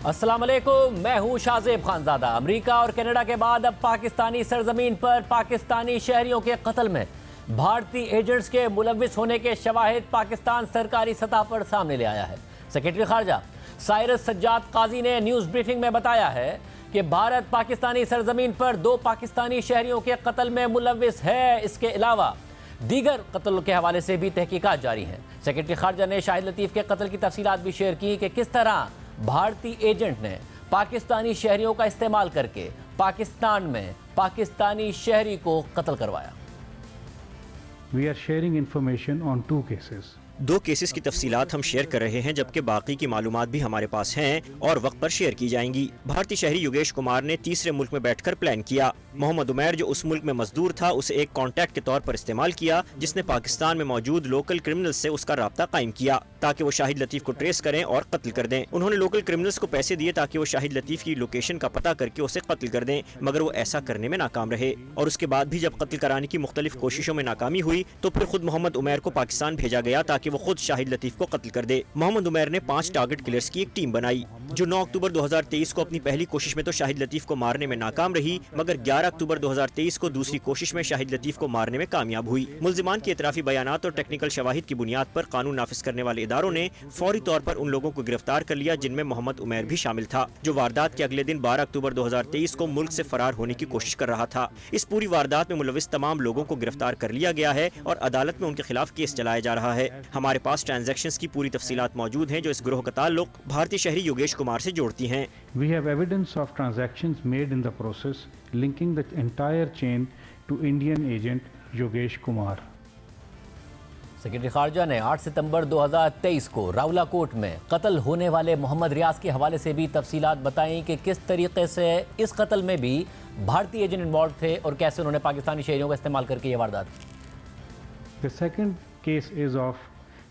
अस्सलाम वालेकुम, मैं हूं शाज़ेब खानज़ादा। अमेरिका और कनाडा के बाद अब पाकिस्तानी सरजमीन पर पाकिस्तानी शहरियों के कत्ल में भारतीय एजेंट्स के मुलव्विस होने के शवाहिद पाकिस्तान सरकारी सतह पर सामने ले आया है। सेक्रेटरी खारजा साइरस सज्जाद काजी ने न्यूज़ ब्रीफिंग में बताया है कि भारत पाकिस्तानी सरजमीन पर 2 पाकिस्तानी शहरियों के कत्ल में मुलव्विस है। इसके अलावा दीगर कत्ल के हवाले से भी तहकीकात जारी हैं। सेक्रेटरी खारजा ने शाहिद लतीफ़ के कत्ल की तफसीलात भी शेयर की कि किस तरह भारतीय एजेंट ने पाकिस्तानी शहरियों का इस्तेमाल करके पाकिस्तान में पाकिस्तानी शहरी को कत्ल करवाया। We are sharing information on 2 cases. 2 cases की तफसीलात हम शेयर कर रहे हैं, जबकि बाकी की मालूमात भी हमारे पास हैं और वक्त पर शेयर की जाएंगी। भारतीय शहरी योगेश कुमार ने तीसरे मुल्क में बैठकर प्लान किया। मोहम्मद उमैर जो उस मुल्क में मजदूर था, उसे एक कॉन्टैक्ट के तौर पर इस्तेमाल किया, जिसने पाकिस्तान में मौजूद लोकल क्रिमिनल्स से उसका राब्ता कायम किया ताकि वो शाहिद लतीफ़ को ट्रेस करें और कत्ल कर दें। उन्होंने लोकल क्रिमिनल्स को पैसे दिए ताकि वो शाहिद लतीफ़ की लोकेशन का पता करके उसे कत्ल कर दें, मगर वो ऐसा करने में नाकाम रहे और उसके बाद भी जब कत्ल कराने की मुख्तलिफ कोशिशों में नाकामी हुई तो फिर खुद मोहम्मद उमैर को पाकिस्तान भेजा गया ताकि वो खुद शाहिद लतीफ़ को कत्ल कर दे। मोहम्मद उमैर ने 5 टारगेट किलर्स की एक टीम बनाई जो 9 अक्टूबर 2023 को अपनी पहली कोशिश में तो शाहिद लतीफ़ को मारने में नाकाम रही, मगर 11 अक्टूबर 2023 को दूसरी कोशिश में शाहिद लतीफ़ को मारने में कामयाब हुई। मुल्जिमान के इतराफी बयानात और टेक्निकल शवाहिद की बुनियाद पर कानून नाफिज करने वाले इदारों ने फौरी तौर पर उन लोगों को गिरफ्तार कर लिया जिनमें मोहम्मद उमैर भी शामिल था, जो वारदात के अगले दिन 12 अक्टूबर 2023 को मुल्क से फरार होने की कोशिश कर रहा था। इस पूरी वारदात में मुलविस तमाम लोगों को गिरफ्तार कर लिया गया है और अदालत में उनके खिलाफ केस चलाया जा रहा है। हमारे पास ट्रांजैक्शंस की पूरी तफसीलात मौजूद हैं जो इस गिरोह का ताल्लुक भारतीय शहरी योगेश कुमार से जोड़ती हैं। We have evidence of transactions made in the process linking the entire chain to Indian agent Yogesh Kumar. Secretary खारजा ने 8 सितंबर 2023 को रावलाकोट में कत्ल होने वाले मोहम्मद रियाज के हवाले से भी तफसीलात बताई कि किस तरीके से इस कत्ल में भी भारतीय एजेंट इन्वॉल्व थे और कैसे उन्होंने पाकिस्तानी शहरियों का इस्तेमाल करके ये वारदात। The second case is of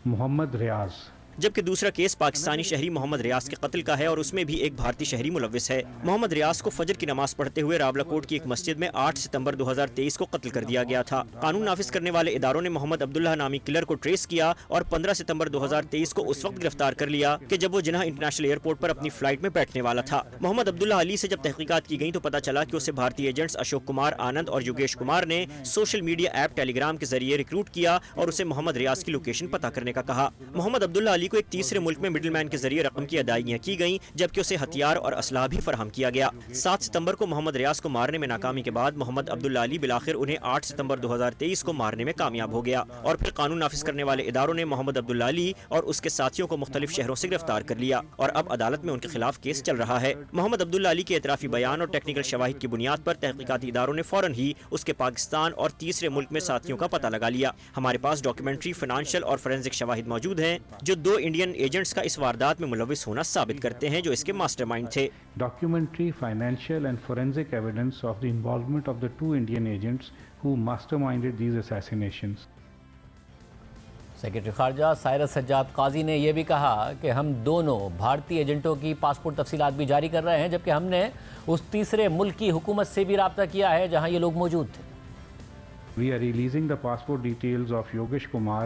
Mohammad Riaz. जबकि दूसरा केस पाकिस्तानी शहरी मोहम्मद रियाज के कत्ल का है और उसमें भी एक भारतीय शहरी मुलव्विस है। मोहम्मद रियाज को फजर की नमाज पढ़ते हुए रावलाकोट की एक मस्जिद में 8 सितंबर 2023 को कत्ल कर दिया गया था। कानून नाफिज करने वाले इदारों ने मोहम्मद अब्दुल्ला नामी किलर को ट्रेस किया और 15 सितंबर 2023 को उस वक्त गिरफ्तार कर लिया कि जब वो जिन्ना इंटरनेशनल एयरपोर्ट पर अपनी फ्लाइट में बैठने वाला था। मोहम्मद अब्दुल्ला अली से जब तहकीकात की गई तो पता चला कि उसे भारतीय एजेंट्स अशोक कुमार आनंद और योगेश कुमार ने सोशल मीडिया ऐप टेलीग्राम के जरिए रिक्रूट किया और उसे मोहम्मद रियाज की लोकेशन पता करने का कहा। मोहम्मद अब्दुल्ला अली को एक तीसरे मुल्क में मिडलमैन के जरिए रकम की अदायगियां की गईं, जबकि उसे हथियार और असलाह भी फराहम किया गया। 7 सितंबर को मोहम्मद रियाज को मारने में नाकामी के बाद मोहम्मद अब्दुल्ला अली बिलाखिर उन्हें 8 सितंबर 2023 को मारने में कामयाब हो गया और फिर कानून नाफिज करने वाले इदारों ने मोहम्मद अब्दुल्ला अली और उसके साथियों को मुख्तलिफ शहरों से गिरफ्तार कर लिया और अब अदालत में उनके खिलाफ केस चल रहा है। मोहम्मद अब्दुल्ला अली के इतराफी बयान और टेक्निकल शवाहिद की बुनियाद पर तहकीकाती इदारों ने फौरन ही उसके पाकिस्तान और तीसरे मुल्क में साथियों का पता लगा लिया। हमारे पास डॉक्यूमेंट्री, फाइनेंशियल और फोरेंसिक शवाहिद मौजूद हैं जो 2 इंडियन एजेंट्स का इस वारदात में मुलविस होना साबित करते हैं जो इसके मास्टरमाइंड थे। Documentary, financial and forensic evidence of the involvement of the 2 Indian agents who masterminded these assassinations. Secretary खारजा साइरस सज्जाद काजी ने यह भी कहा कि हम दोनों भारतीय एजेंटों की पासपोर्ट तफसीलात भी जारी कर रहे हैं, जबकि हमने उस तीसरे मुल्क की हुकूमत से भी राब्ता किया है जहां ये लोग मौजूद थे। We are releasing the passport details of Yogesh Kumar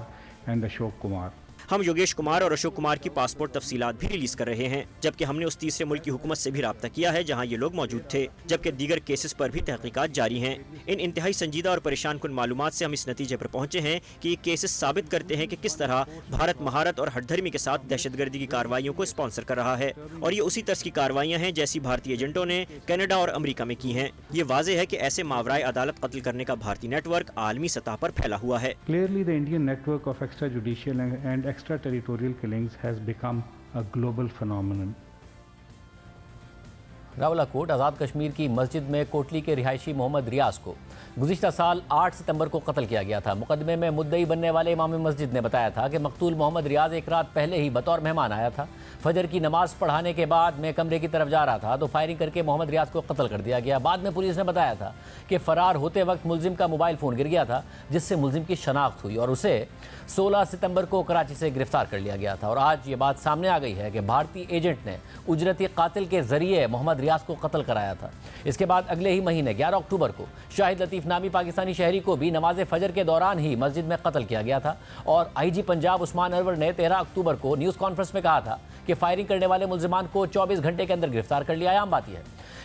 and Ashok Kumar. हम योगेश कुमार और अशोक कुमार की पासपोर्ट तफसीलात भी रिलीज कर रहे हैं, जबकि हमने उस तीसरे मुल्क की हुकूमत से भी राब्ता किया है जहां ये लोग मौजूद थे, जबकि दीगर केसेस पर भी तहकीकात जारी हैं। इन इंतहाई संजीदा और परेशान कुन मालूमात से हम इस नतीजे पर पहुंचे हैं कि ये केसेस साबित करते हैं कि किस तरह भारत महारत और हठधर्मी के साथ दहशतगर्दी की कार्रवाइयों को स्पॉन्सर कर रहा है और ये उसी तरह की कार्रवाइयाँ हैं जैसी भारतीय एजेंटों ने कनाडा और अमरीका में की हैं। ये वाज़ेह है कि ऐसे मावराए अदालत कत्ल करने का भारतीय नेटवर्क आलमी सतह पर फैला हुआ है। Clearly, the Indian network of extrajudicial and extraterritorial killings has become a global phenomenon. Rawalakot Azad Kashmir की मस्जिद में कोटली के रिहायशी मोहम्मद रियाज को गुज़िश्ता साल 8 सितंबर को कत्ल किया गया था। मुकदमे में मुद्दई बनने वाले इमाम मस्जिद ने बताया था कि मकतूल मोहम्मद रियाज एक रात पहले ही बतौर मेहमान आया था। फजर की नमाज पढ़ाने के बाद मैं कमरे की तरफ जा रहा था तो फायरिंग करके मोहम्मद रियाज को कत्ल कर दिया गया। बाद में पुलिस ने बताया था कि फ़रार होते वक्त मुलजिम का मोबाइल फ़ोन गिर गया था, जिससे मुलजिम की शनाख्त हुई और उसे 16 सितंबर को कराची से गिरफ्तार कर लिया गया था। और आज ये बात सामने आ गई है कि भारतीय एजेंट ने उजरती कातिल के जरिए मोहम्मद रियाज को कत्ल कराया था। इसके बाद अगले ही महीने 11 अक्टूबर को शाहिद लतीफ़ नामी पाकिस्तानी शहरी को भी नमाज फजर के दौरान ही मस्जिद में कत्ल किया गया था। और IG पंजाब उस्मान अनवर ने 13 अक्टूबर को न्यूज़ कॉन्फ्रेंस में कहा था कि फायरिंग करने वाले मुल्जिमान को 24 घंटे के अंदर गिरफ्तार कर लिया। आम बात यह है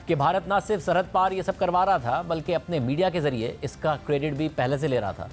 कि भारत न सिर्फ सरहद पार ये सब करवा रहा था, बल्कि अपने मीडिया के जरिए इसका क्रेडिट भी पहले से ले रहा था।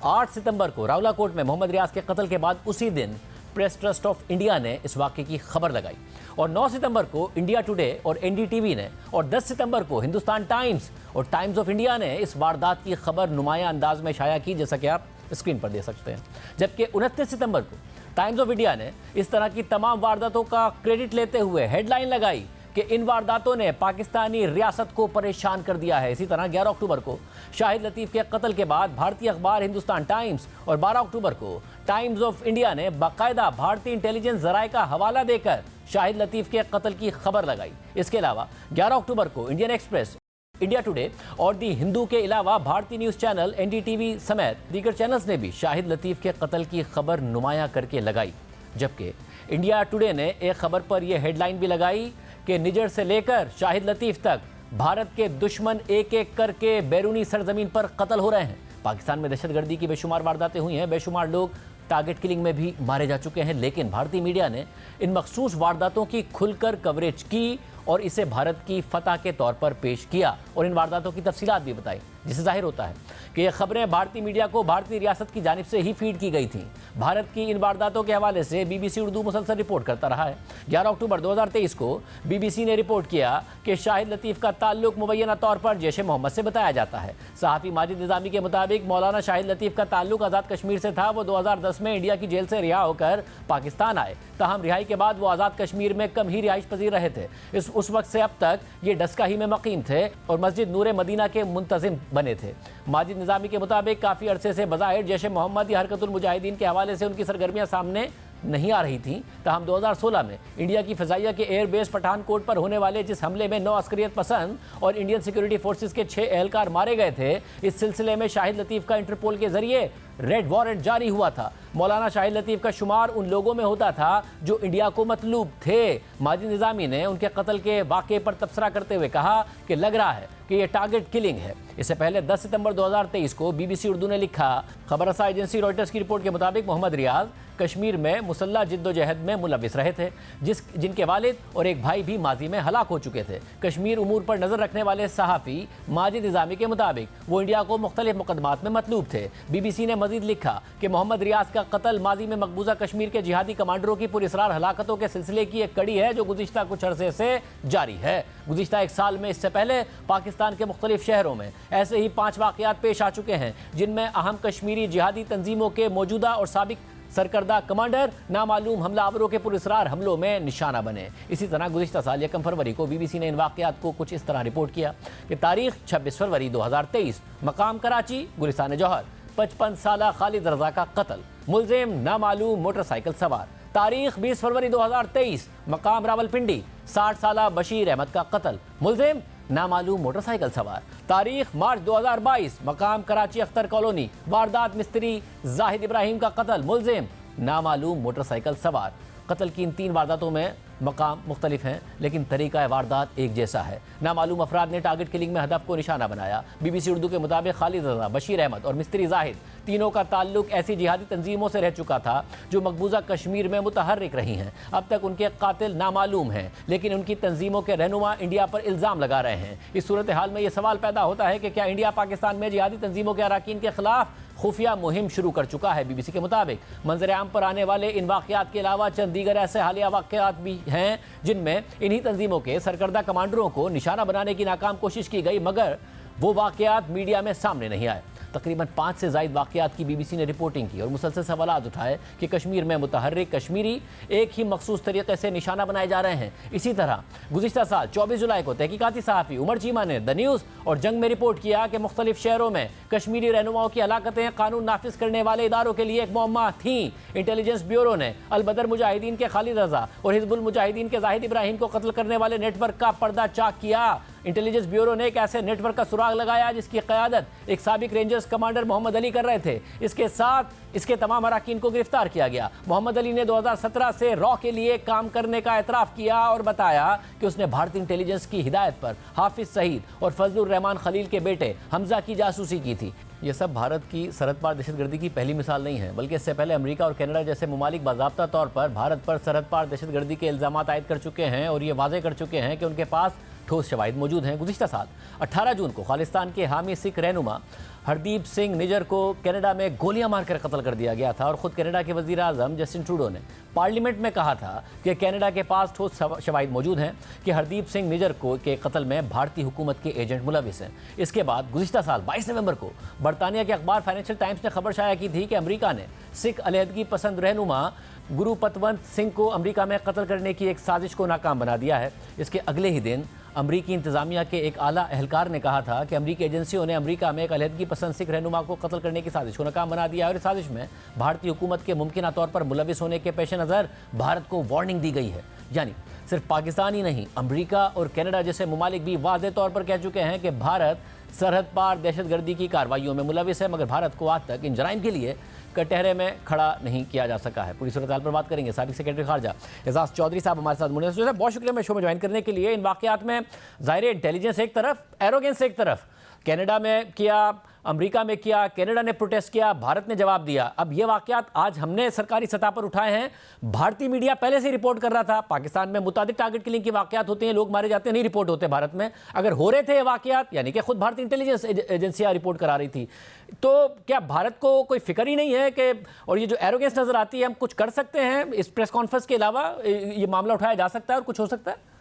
8 सितंबर को रावलाकोट में मोहम्मद रियाज के कत्ल के बाद उसी दिन प्रेस ट्रस्ट ऑफ इंडिया ने इस वाक़े की खबर लगाई और 9 सितंबर को इंडिया टुडे और एनडीटीवी ने और 10 सितंबर को हिंदुस्तान टाइम्स और टाइम्स ऑफ इंडिया ने इस वारदात की खबर नुमाया अंदाज में शाया की, जैसा कि आप स्क्रीन पर देख सकते हैं। जबकि 29 सितंबर को टाइम्स ऑफ इंडिया ने इस तरह की तमाम वारदातों का क्रेडिट लेते हुए हेडलाइन लगाई कि इन वारदातों ने पाकिस्तानी रियासत को परेशान कर दिया है। इसी तरह 11 अक्टूबर को शाहिद लतीफ़ के कत्ल के बाद भारतीय अखबार हिंदुस्तान टाइम्स और 12 अक्टूबर को टाइम्स ऑफ इंडिया ने बाकायदा भारतीय इंटेलिजेंस जराये का हवाला देकर शाहिद लतीफ़ के कत्ल की खबर लगाई। इसके अलावा 11 अक्टूबर को इंडियन एक्सप्रेस, इंडिया टुडे और दी हिंदू के अलावा भारतीय न्यूज़ चैनल एनडीटीवी समेत दीगर चैनल्स ने भी शाहिद लतीफ़ के कत्ल की खबर नुमाया करके लगाई। जबकि इंडिया टुडे ने एक खबर पर यह हेडलाइन भी लगाई कि निजर से लेकर शाहिद लतीफ़ तक भारत के दुश्मन एक एक करके बैरूनी सरजमीन पर कत्ल हो रहे हैं। पाकिस्तान में दहशतगर्दी की बेशुमार वारदातें हुई हैं, बेशुमार लोग टारगेट किलिंग में भी मारे जा चुके हैं, लेकिन भारतीय मीडिया ने इन मखसूस वारदातों की खुलकर कवरेज की और इसे भारत की फतह के तौर पर पेश किया और इन वारदातों की तफसीलात भी बताई, जिससे जाहिर होता है कि ये खबरें भारतीय मीडिया को भारतीय रियासत की जानिब से ही फीड की गई थीं। भारत की इन वारदातों के हवाले से बीबीसी उर्दू मुसलसल रिपोर्ट करता रहा है। 11 अक्टूबर 2023 को बीबीसी ने रिपोर्ट किया कि शाहिद लतीफ़ का ताल्लुक मुबैना तौर पर जैश ए मोहम्मद से बताया जाता है। सहाफ़ी माजिद निज़ामी के मुताबिक मौलाना शाहिद लतीफ़ का ताल्लुक आज़ाद कश्मीर से था। वो 2010 में इंडिया की जेल से रिहा होकर पाकिस्तान आए, ताहम रिहाई के बाद वो आज़ाद कश्मीर में कम ही रिहाइश पजीर रहे थे। उस वक्त से अब तक ये डस्का ही में मकीम थे और मस्जिद नूर मदीना के मुंतजिम बने थे। माजिद निज़ामी के मुताबिक काफ़ी अरसे से बज़ाहिर जैश ए मोहम्मद या हरकतुल मुजाहिदीन के हवाले से उनकी सरगर्मियां सामने नहीं आ रही थी। ताहम 2016 में इंडिया की फ़ज़ाइया के एयरबेस पठानकोट पर होने वाले जिस हमले में 9 अस्करियत पसंद और इंडियन सिक्योरिटी फोर्सेस के 6 एहलकार मारे गए थे, इस सिलसिले में शाहिद लतीफ़ का इंटरपोल के जरिए रेड वारंट जारी हुआ था। मौलाना शाहिद लतीफ़ का शुमार उन लोगों में होता था जो इंडिया को मतलूब थे। माजिद निज़ामी ने उनके कत्ल के वाक़े पर तबसरा करते हुए कहा कि लग रहा है कि यह टारगेट किलिंग है। इससे पहले 10 सितंबर 2023 को बीबीसी उर्दू ने लिखा, खबर रसा एजेंसी रॉयटर्स की रिपोर्ट के मुताबिक मोहम्मद रियाज कश्मीर में मुसल्लह जिद्दोजहद में मुलविस रहे थे, जिनके वालिद और एक भाई भी माजी में हलाक हो चुके थे। कश्मीर उमूर पर नजर रखने वाले सहाफ़ी माजिद निज़ामी के मुताबिक वो इंडिया को मुख्तलिफ मुकदमात में मतलूब थे। बीबीसी ने मजीद लिखा कि मोहम्मद रियाज का कत्ल माजी में मकबूजा कश्मीर के जिहादी कमांडरों की पुरअसरार हलाकतों के सिलसिले की एक कड़ी है जो गुज़िश्ता कुछ अरसे से जारी है। गुज़िश्ता एक साल में इससे पहले पाकिस्तान के मुख्तलिफ शहरों में ऐसे ही 5 वाक़यात पेश आ चुके हैं, जिनमें अहम कश्मीरी जिहादी तंजीमों के मौजूदा और साबिक सरकर्दा कमांडर नामालूम हमलावरों के पुरअसरार हमलों में निशाना बने। इसी तरह गुज़िश्ता साल 1 फरवरी को बीबीसी ने इन वाक़यात को कुछ इस तरह रिपोर्ट किया कि तारीख 26 फरवरी 2023, मकाम कराची, गुलिस्तान जौहर, 55 साला खालिद रजा का कत्ल, मुलजिम नामालूम मोटरसाइकिल सवार। तारीख 20 फरवरी 2023, मकाम रावलपिंडी, 60 साला बशीर अहमद का कत्ल, मुलजिम नामालूम मोटरसाइकिल सवार। तारीख मार्च 2022, मकाम कराची अख्तर कॉलोनी, वारदात मिस्त्री जाहिद इब्राहिम का कत्ल, मुलजिम नामालूम मोटरसाइकिल सवार। कत्ल की इन 3 वारदातों में मकाम मुख्तलिफ हैं, लेकिन तरीका वारदात एक जैसा है। नामालूम अफराद ने टारगेट किलिंग में हदफ को निशाना बनाया। बीबीसी उर्दू के मुताबिक खालिद रजा, बशीर अहमद और मिस्त्री जाहिद तीनों का ताल्लुक ऐसी जिहादी तंजीमों से रह चुका था जो मकबूजा कश्मीर में मुतहर्रिक रही हैं। अब तक उनके कातिल नामालूम हैं, लेकिन उनकी तंजीमों के रहनुमा इंडिया पर इल्ज़ाम लगा रहे हैं। इस सूरत हाल में यह सवाल पैदा होता है कि क्या इंडिया पाकिस्तान में जिहादी तंजीमों के अराकीन के खिलाफ खुफिया मुहिम शुरू कर चुका है। बीबीसी के मुताबिक मंजर आम पर आने वाले इन वाक़यात के अलावा चंद दीगर ऐसे हालिया वाक़यात भी हैं जिनमें इन्हीं तंजीमों के सरकर्दा कमांडरों को निशाना बनाने की नाकाम कोशिश की गई, मगर वो वाक़यात मीडिया में सामने नहीं आए। तकरीबन 5 से ज़ायद वाक़यात की बीबीसी ने रिपोर्टिंग की और मुसलसल सवालात उठाए कि कश्मीर में मुतहर्रिक कश्मीरी एक ही मखसूस तरीके से निशाना बनाए जा रहे हैं। इसी तरह गुज़िश्ता साल 24 जुलाई को तहकीकाती सहाफ़ी उमर चीमा ने द न्यूज़ और जंग में रिपोर्ट किया कि मुख्तलिफ शहरों में कश्मीरी रहनुमाओं की हलाकतें कानून नाफिज करने वाले इदारों के लिए एक मुअम्मा थीं। इंटेलिजेंस ब्यूरो ने अलबदर मुजाहिदीन के खालिद रजा और हिजबुल मुजाहिदीन के जाहिद इब्राहिम को कत्ल करने वाले नेटवर्क का पर्दा चाक किया। इंटेलिजेंस ब्यूरो ने एक ऐसे नेटवर्क का सुराग लगाया जिसकी क़यादत एक साबिक रेंजर्स कमांडर मोहम्मद अली कर रहे थे। इसके साथ इसके तमाम अराकीन को गिरफ्तार किया गया। मोहम्मद अली ने 2017 से रॉ के लिए काम करने का एतराफ़ किया और बताया कि उसने भारतीय इंटेलिजेंस की हिदायत पर हाफिज सईद और फजलुर रहमान खलील के बेटे हमजा की जासूसी की थी। ये सब भारत की सरहद पार दहशतगर्दी की पहली मिसाल नहीं है, बल्कि इससे पहले अमेरिका और कनाडा जैसे ममालिक बाज़ाब्ता तौर पर भारत पर सरहद पार दहशतगर्दी के इल्ज़ाम आयद कर चुके हैं और ये वाज़ेह कर चुके हैं कि उनके पास ठोस शवाहिद मौजूद हैं। गुज़िश्ता साल 18 जून को खालिस्तान के हामी सिख रहनुमा हरदीप सिंह निजर को कनाडा में गोलियां मारकर कत्ल कर दिया गया था और ख़ुद कनाडा के वज़ीर आज़म जस्टिन ट्रूडो ने पार्लियामेंट में कहा था कि कनाडा के पास ठोस शवाहिद मौजूद हैं कि हरदीप सिंह निजर को के कत्ल में भारतीय हुकूमत के एजेंट मुलविस हैं। इसके बाद गुज़िश्ता साल 22 नवंबर को बरतानिया के अखबार फाइनेंशियल टाइम्स ने खबर शाया की थी कि अमेरिका ने सिख अलहदगी पसंद रहनुमा गुरु पतवंत सिंह को अमेरिका में कत्ल करने की एक साजिश को नाकाम बना दिया है। इसके अगले ही दिन अमरीकी इंतजामिया के एक आला एहलकार ने कहा था कि अमरीकी एजेंसियों ने अमेरिका में एक अलहदगी पसंद सिख रहनुमा को कत्ल करने की साजिश को नाकाम बना दिया और इस साजिश में भारतीय हुकूमत के मुमकिन तौर पर मुलविस होने के पेश नज़र भारत को वार्निंग दी गई है। यानी सिर्फ पाकिस्तान ही नहीं, अमरीका और कनाडा जैसे ममालिक भी वाज़ेह तौर पर कह चुके हैं कि भारत सरहद पार दहशतगर्दी की कार्रवाइयों में मुलविस है, मगर भारत को आज तक इन जराइम के लिए कटहरे में खड़ा नहीं किया जा सका है। पूरी सूरत हाल पर बात करेंगे साबिक सेक्रेटरी खारजा एजाज चौधरी साहब हमारे साथ मुनसब साहब, बहुत शुक्रिया मैं शो में ज्वाइन करने के लिए। इन वाक़यात में ज़ाहिर इंटेलिजेंस एक तरफ, एरोगेंस एक तरफ, कनाडा में किया, अमेरिका में किया, कनाडा ने प्रोटेस्ट किया, भारत ने जवाब दिया। अब ये वाक़यात आज हमने सरकारी सतह पर उठाए हैं, भारतीय मीडिया पहले से रिपोर्ट कर रहा था। पाकिस्तान में मुतादिक टारगेट किलिंग के वाक़यात होते हैं, लोग मारे जाते हैं, नहीं रिपोर्ट होते। भारत में अगर हो रहे थे ये वाक़यात, यानी कि खुद भारतीय इंटेलिजेंस एजेंसियाँ रिपोर्ट करा रही थी, तो क्या भारत को कोई फिक्र ही नहीं है कि, और ये जो एरोगेंस नज़र आती है, हम कुछ कर सकते हैं इस प्रेस कॉन्फ्रेंस के अलावा, ये मामला उठाया जा सकता है और कुछ हो सकता है?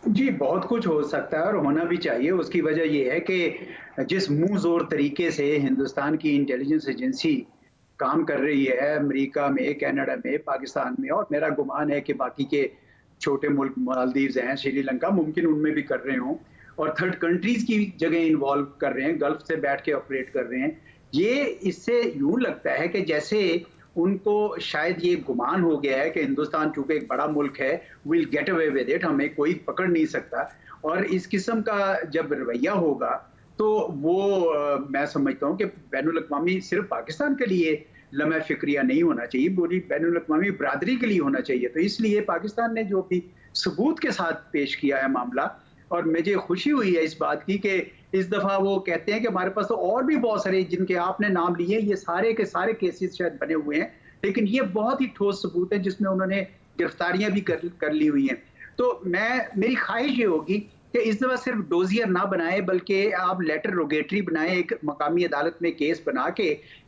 जी, बहुत कुछ हो सकता है और होना भी चाहिए। उसकी वजह यह है कि जिस मुंह जोर तरीके से हिंदुस्तान की इंटेलिजेंस एजेंसी काम कर रही है अमेरिका में, कनाडा में, पाकिस्तान में, और मेरा गुमान है कि बाकी के छोटे मुल्क मालदीव्स हैं, श्रीलंका, मुमकिन उनमें भी कर रहे हों, और थर्ड कंट्रीज की जगह इन्वॉल्व कर रहे हैं, गल्फ से बैठ के ऑपरेट कर रहे हैं। ये इससे यूं लगता है कि जैसे उनको शायद ये गुमान हो गया है कि हिंदुस्तान चूंकि एक बड़ा मुल्क है, will get away with it, हमें कोई पकड़ नहीं सकता। और इस किस्म का जब रवैया होगा तो वो मैं समझता हूँ कि बैनुल अक़वामी सिर्फ पाकिस्तान के लिए लम्हा फिक्रिया नहीं होना चाहिए, पूरी बैनुल अक़वामी बरादरी के लिए होना चाहिए। तो इसलिए पाकिस्तान ने जो भी सबूत के साथ पेश किया है मामला, और मुझे खुशी हुई है इस बात की कि इस दफ़ा वो कहते हैं कि हमारे पास तो और भी बहुत सारे जिनके आपने नाम लिए, ये सारे के सारे केसेस शायद बने हुए हैं, लेकिन ये बहुत ही ठोस सबूत है जिसमें उन्होंने गिरफ्तारियां भी कर ली हुई हैं। तो मेरी ख्वाहिश ये होगी कि इस दफ़ा सिर्फ डोजियर ना बनाए, बल्कि आप लेटर रोगेटरी बनाएं, एक मकामी अदालत में केस बना के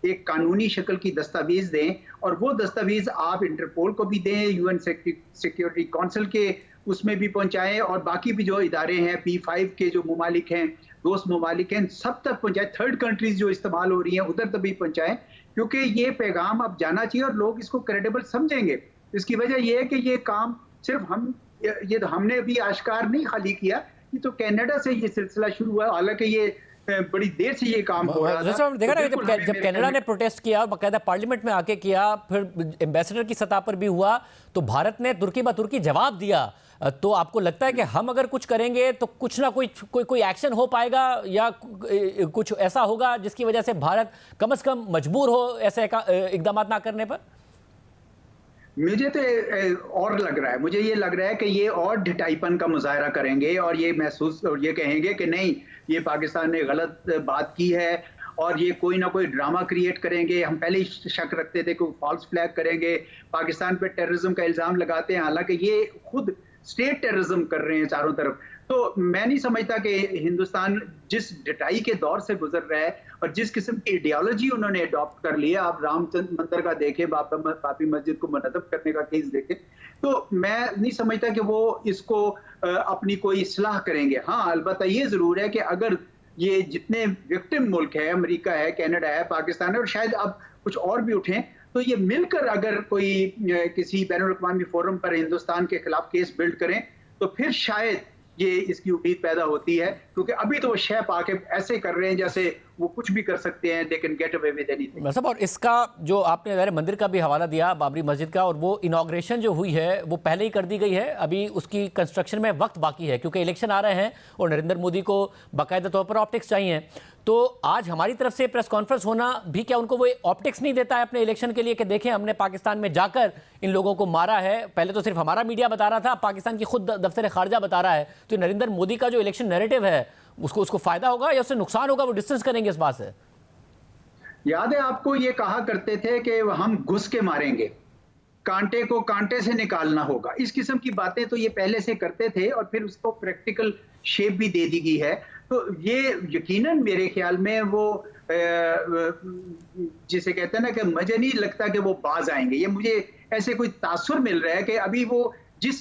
एक कानूनी शक्ल की दस्तावेज दें, और वो दस्तावेज आप इंटरपोल को भी दें, यूएन सिक्योरिटी काउंसिल के उसमें भी पहुंचाएं, और बाकी भी जो इदारे हैं, P5 के जो ममालिक हैं, दोस्त ममालिक हैं, सब तक पहुंचाएं। थर्ड कंट्रीज जो इस्तेमाल हो रही हैं उधर तक भी पहुंचाएं, क्योंकि ये पैगाम अब जाना चाहिए और लोग इसको क्रेडिबल समझेंगे। इसकी वजह यह है कि ये काम सिर्फ हमने भी आश्कार नहीं खाली किया, ये तो कनाडा से ये सिलसिला शुरू हुआ, हालांकि ये बड़ी देर से ये काम हो रहा था। देखा ना, जब कनाडा ने प्रोटेस्ट किया और बाकायदा पार्लियामेंट में आके किया, फिर एम्बेसडर की सतह पर भी हुआ, तो भारत ने तुर्की ब तुर्की जवाब दिया। तो आपको लगता है कि हम अगर कुछ करेंगे तो कुछ ना कोई एक्शन हो पाएगा, या कुछ ऐसा होगा जिसकी वजह से भारत कम से कम मजबूर हो ऐसे इकदाम ना करने पर? मुझे तो और लग रहा है, मुझे ये लग रहा है कि ये और ढिठाईपन का मुजाहरा करेंगे और ये महसूस और ये कहेंगे कि नहीं, ये पाकिस्तान ने गलत बात की है, और ये कोई ना कोई ड्रामा क्रिएट करेंगे। हम पहले ही शक रखते थे कि फॉल्स फ्लैग करेंगे, पाकिस्तान पे टेररिज्म का इल्ज़ाम लगाते हैं, हालांकि ये खुद स्टेट टेररिज्म कर रहे हैं चारों तरफ। तो मैं नहीं समझता कि हिंदुस्तान जिस डटाई के दौर से गुजर रहा है और जिस किस्म की आइडियोलॉजी उन्होंने अडॉप्ट कर लिया, आप रामचंद्र मंदिर का देखें, बाबरी मस्जिद को मुनज़्ज़म करने का केस देखें, तो मैं नहीं समझता कि वो इसको अपनी कोई इस्लाह करेंगे। हाँ, अलबत्ता ये ज़रूर है कि अगर ये जितने विक्टिम मुल्क है, अमेरिका है, कनाडा है, पाकिस्तान है, और शायद अब कुछ और भी उठें, तो ये मिलकर अगर कोई किसी बैनुल अक़वामी फोरम पर हिंदुस्तान के खिलाफ केस बिल्ड करें, तो फिर शायद ये इसकी उम्मीद पैदा होती है, क्योंकि अभी तो वो शह पाके ऐसे कर रहे हैं जैसे वो कुछ भी कर सकते हैं, they can get away with anything. मतलब, और इसका जो आपने ज़ाहिर मंदिर का भी हवाला दिया, बाबरी मस्जिद का, और वो इनॉग्रेशन जो हुई है वो पहले ही कर दी गई है, अभी उसकी कंस्ट्रक्शन में वक्त बाकी है क्योंकि इलेक्शन आ रहे हैं और नरेंद्र मोदी को बाकायदा तौर पर ऑप्टिक्स चाहिए। तो आज हमारी तरफ से प्रेस कॉन्फ्रेंस होना भी क्या उनको वो ऑप्टिक्स नहीं देता है अपने इलेक्शन के लिए कि देखें हमने पाकिस्तान में जाकर इन लोगों को मारा है? पहले तो सिर्फ हमारा मीडिया बता रहा था, पाकिस्तान की खुद दफ्तर खारजा बता रहा है। तो नरेंद्र मोदी का जो इलेक्शन नैरेटिव है उसको फायदा होगा या उससे नुकसान होगा, वो डिस्टेंस करेंगे इस बात से? याद है आपको, ये कहा करते थे कि हम घुस के मारेंगे, कांटे को कांटे से निकालना होगा। इस किस्म की बातें तो ये पहले से करते थे और फिर उसको प्रैक्टिकल शेप भी दे दी गई है। तो ये यकीनन मेरे ख्याल में वो जिसे कहते हैं ना कि मुझे नहीं लगता कि वो बाज आएंगे। ये मुझे ऐसे कोई तासुर मिल रहा है कि अभी वो जिस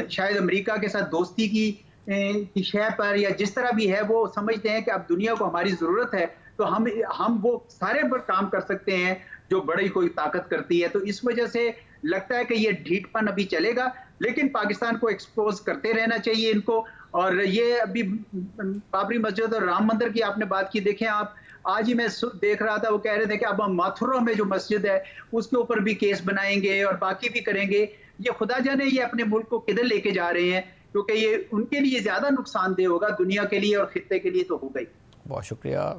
शायद अमेरिका के साथ दोस्ती की शय पर या जिस तरह भी है, वो समझते हैं कि अब दुनिया को हमारी जरूरत है, तो हम वो सारे पर काम कर सकते हैं जो बड़ी कोई ताकत करती है। तो इस वजह से लगता है कि ये ढीठपन अभी चलेगा, लेकिन पाकिस्तान को एक्सपोज करते रहना चाहिए इनको। और ये अभी बाबरी मस्जिद और राम मंदिर की आपने बात की, देखें आप, आज ही मैं देख रहा था, वो कह रहे थे कि अब हम मथुरा में जो मस्जिद है उसके ऊपर भी केस बनाएंगे और बाकी भी करेंगे। ये खुदा जाने ये अपने मुल्क को किधर लेके जा रहे हैं, क्योंकि ये उनके लिए ज्यादा नुकसानदेह होगा, दुनिया के लिए और खित्ते के लिए तो होगा ही। बहुत शुक्रिया।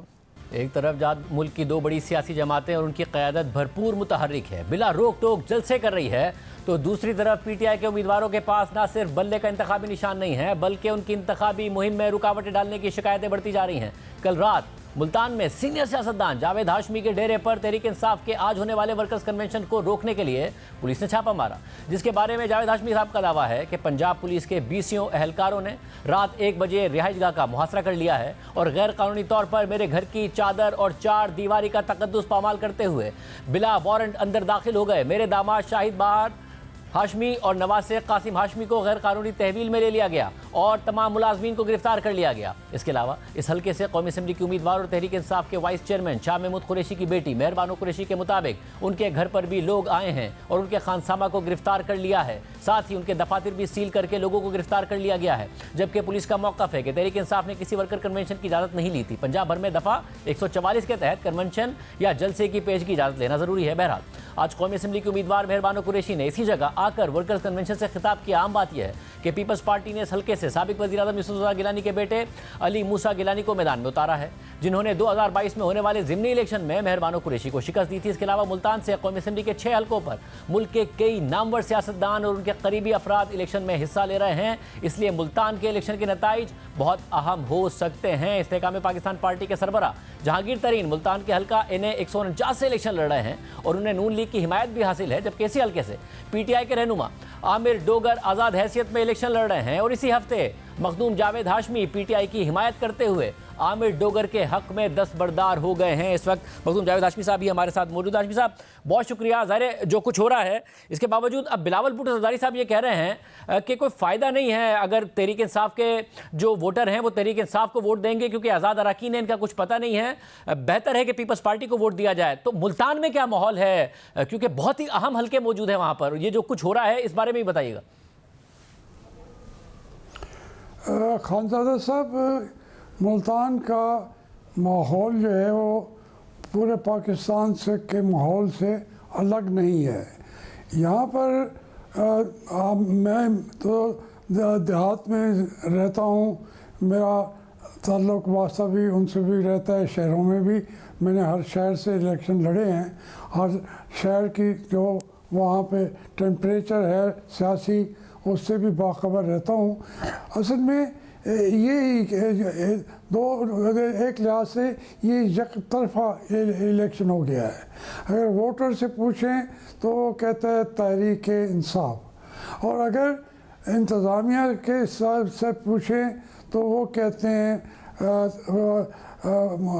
एक तरफ जहाँ मुल्क की दो बड़ी सियासी जमातें और उनकी क़यादत भरपूर मुतहर्रिक है, बिला रोक टोक जलसे कर रही है, तो दूसरी तरफ पीटीआई के उम्मीदवारों के पास ना सिर्फ बल्ले का इंतखाबी निशान नहीं है, बल्कि उनकी इंतखाबी मुहिम में रुकावटें डालने की शिकायतें बढ़ती जा रही हैं। कल रात मुल्तान में सीनियर सियासतदान जावेद हाशमी के डेरे पर तहरीक इंसाफ के आज होने वाले वर्कर्स कन्वेंशन को रोकने के लिए पुलिस ने छापा मारा, जिसके बारे में जावेद हाशमी साहब का दावा है कि पंजाब पुलिस के 20 एहलकारों ने रात 1 बजे रिहाइशगाह का मुहासरा कर लिया है और गैर कानूनी तौर पर मेरे घर की चादर और 4 दीवारी का तकद्दुस पामाल करते हुए बिला वारंट अंदर दाखिल हो गए। मेरे दामाद शाहिद बहार हाशमी और नवासे कासिम हाशमी को गैर कानूनी तहवील में ले लिया गया और तमाम मुलाजमीन को गिरफ्तार कर लिया गया। इसके अलावा इस हल्के से कौमी असम्बली के उम्मीदवार और तहरीक इंसाफ के वाइस चेयरमैन शाह महमूद कुरैशी की बेटी मेहर बानो कुरैशी के मुताबिक उनके घर पर भी लोग आए हैं और उनके खानसामा को गिरफ्तार कर लिया है। साथ ही उनके दफातर भी सील करके लोगों को गिरफ्तार कर लिया गया है, जबकि पुलिस का मौक़िफ़ है कि तहरीक इंसाफ ने किसी वर्कर कन्वेंशन की इजाज़त नहीं ली थी। पंजाब भर में दफ़ा 144 के तहत कन्वेंशन या जलसे की पेश की इजाज़त लेना ज़रूरी है। बहरहाल आज कौमी असम्बली के उम्मीदवार मेहर बानो कुरैशी ने इसी जगह आकर वर्कर्स कन्वेंशन से खिताब किया। आम बात यह है कि पीपल्स पार्टी ने इस हल्के से साबिक वज़ीर-ए-आज़म यूसुफ रज़ा गिलानी के बेटे अली मूसा गिलानी को मैदान में उतारा है, जिन्होंने 2022 में होने वाले ज़िमनी इलेक्शन में मेहर बानो कुरैशी को शिकस्त दी थी। इसके अलावा मुल्तान से कौमी असम्बली के 6 हल्कों पर मुल्क के कई नामवर सियासतदान और उनके करीबी अफराद इलेक्शन में हिस्सा ले रहे हैं, इसलिए मुल्तान के इलेक्शन के नताइज बहुत अहम हो सकते हैं। इस्तेकाम में पाकिस्तान पार्टी के सरबरा जहांगीर तरीन मुल्तान के हल्का NA 149 से इलेक्शन लड़ रहे हैं और उन्हें नून लीग की हिमायत भी हासिल है, जबकि इसी हल्के से PTI के रहनुमा आमिर डोगर आज़ाद हैसियत में इलेक्शन लड़ रहे हैं और इसी हफ्ते मखदूम जावेद हाशमी PTI की हिमायत करते हुए आमिर डोगर के हक में दस्तबरदार हो गए हैं। इस वक्त मखदूम जावेद हाशमी साहब भी हमारे साथ मौजूद। हाशमी साहब बहुत शुक्रिया। ज़ाहिर जो कुछ हो रहा है इसके बावजूद अब बिलावल भुट्टो ज़रदारी साहब ये कह रहे हैं कि कोई फ़ायदा नहीं है अगर तहरीक इंसाफ के जो वोटर हैं वो तहरीक इंसाफ को वोट देंगे, क्योंकि आज़ाद अराकीन है, इनका कुछ पता नहीं है, बेहतर है कि पीपल्स पार्टी को वोट दिया जाए। तो मुल्तान में क्या माहौल है, क्योंकि बहुत ही अहम हल्के मौजूद हैं वहाँ पर, ये जो कुछ हो रहा है इस बारे में भी बताइएगा। खानज़ादा साहब, मुल्तान का माहौल जो है वो पूरे पाकिस्तान से के माहौल से अलग नहीं है। यहाँ पर मैं तो देहात में रहता हूँ, मेरा ताल्लुक़ वास्ता भी उनसे भी रहता है, शहरों में भी मैंने हर शहर से इलेक्शन लड़े हैं। हर शहर की जो वहाँ पे टेम्परेचर है सियासी, उससे भी बाखबर रहता हूँ। असल में ये एक लिहाज से ये एक तरफा इलेक्शन हो गया है। अगर वोटर से पूछें तो वो कहता है तहरीक इंसाफ, और अगर इंतज़ामिया के हिसाब से पूछें तो वो कहते हैं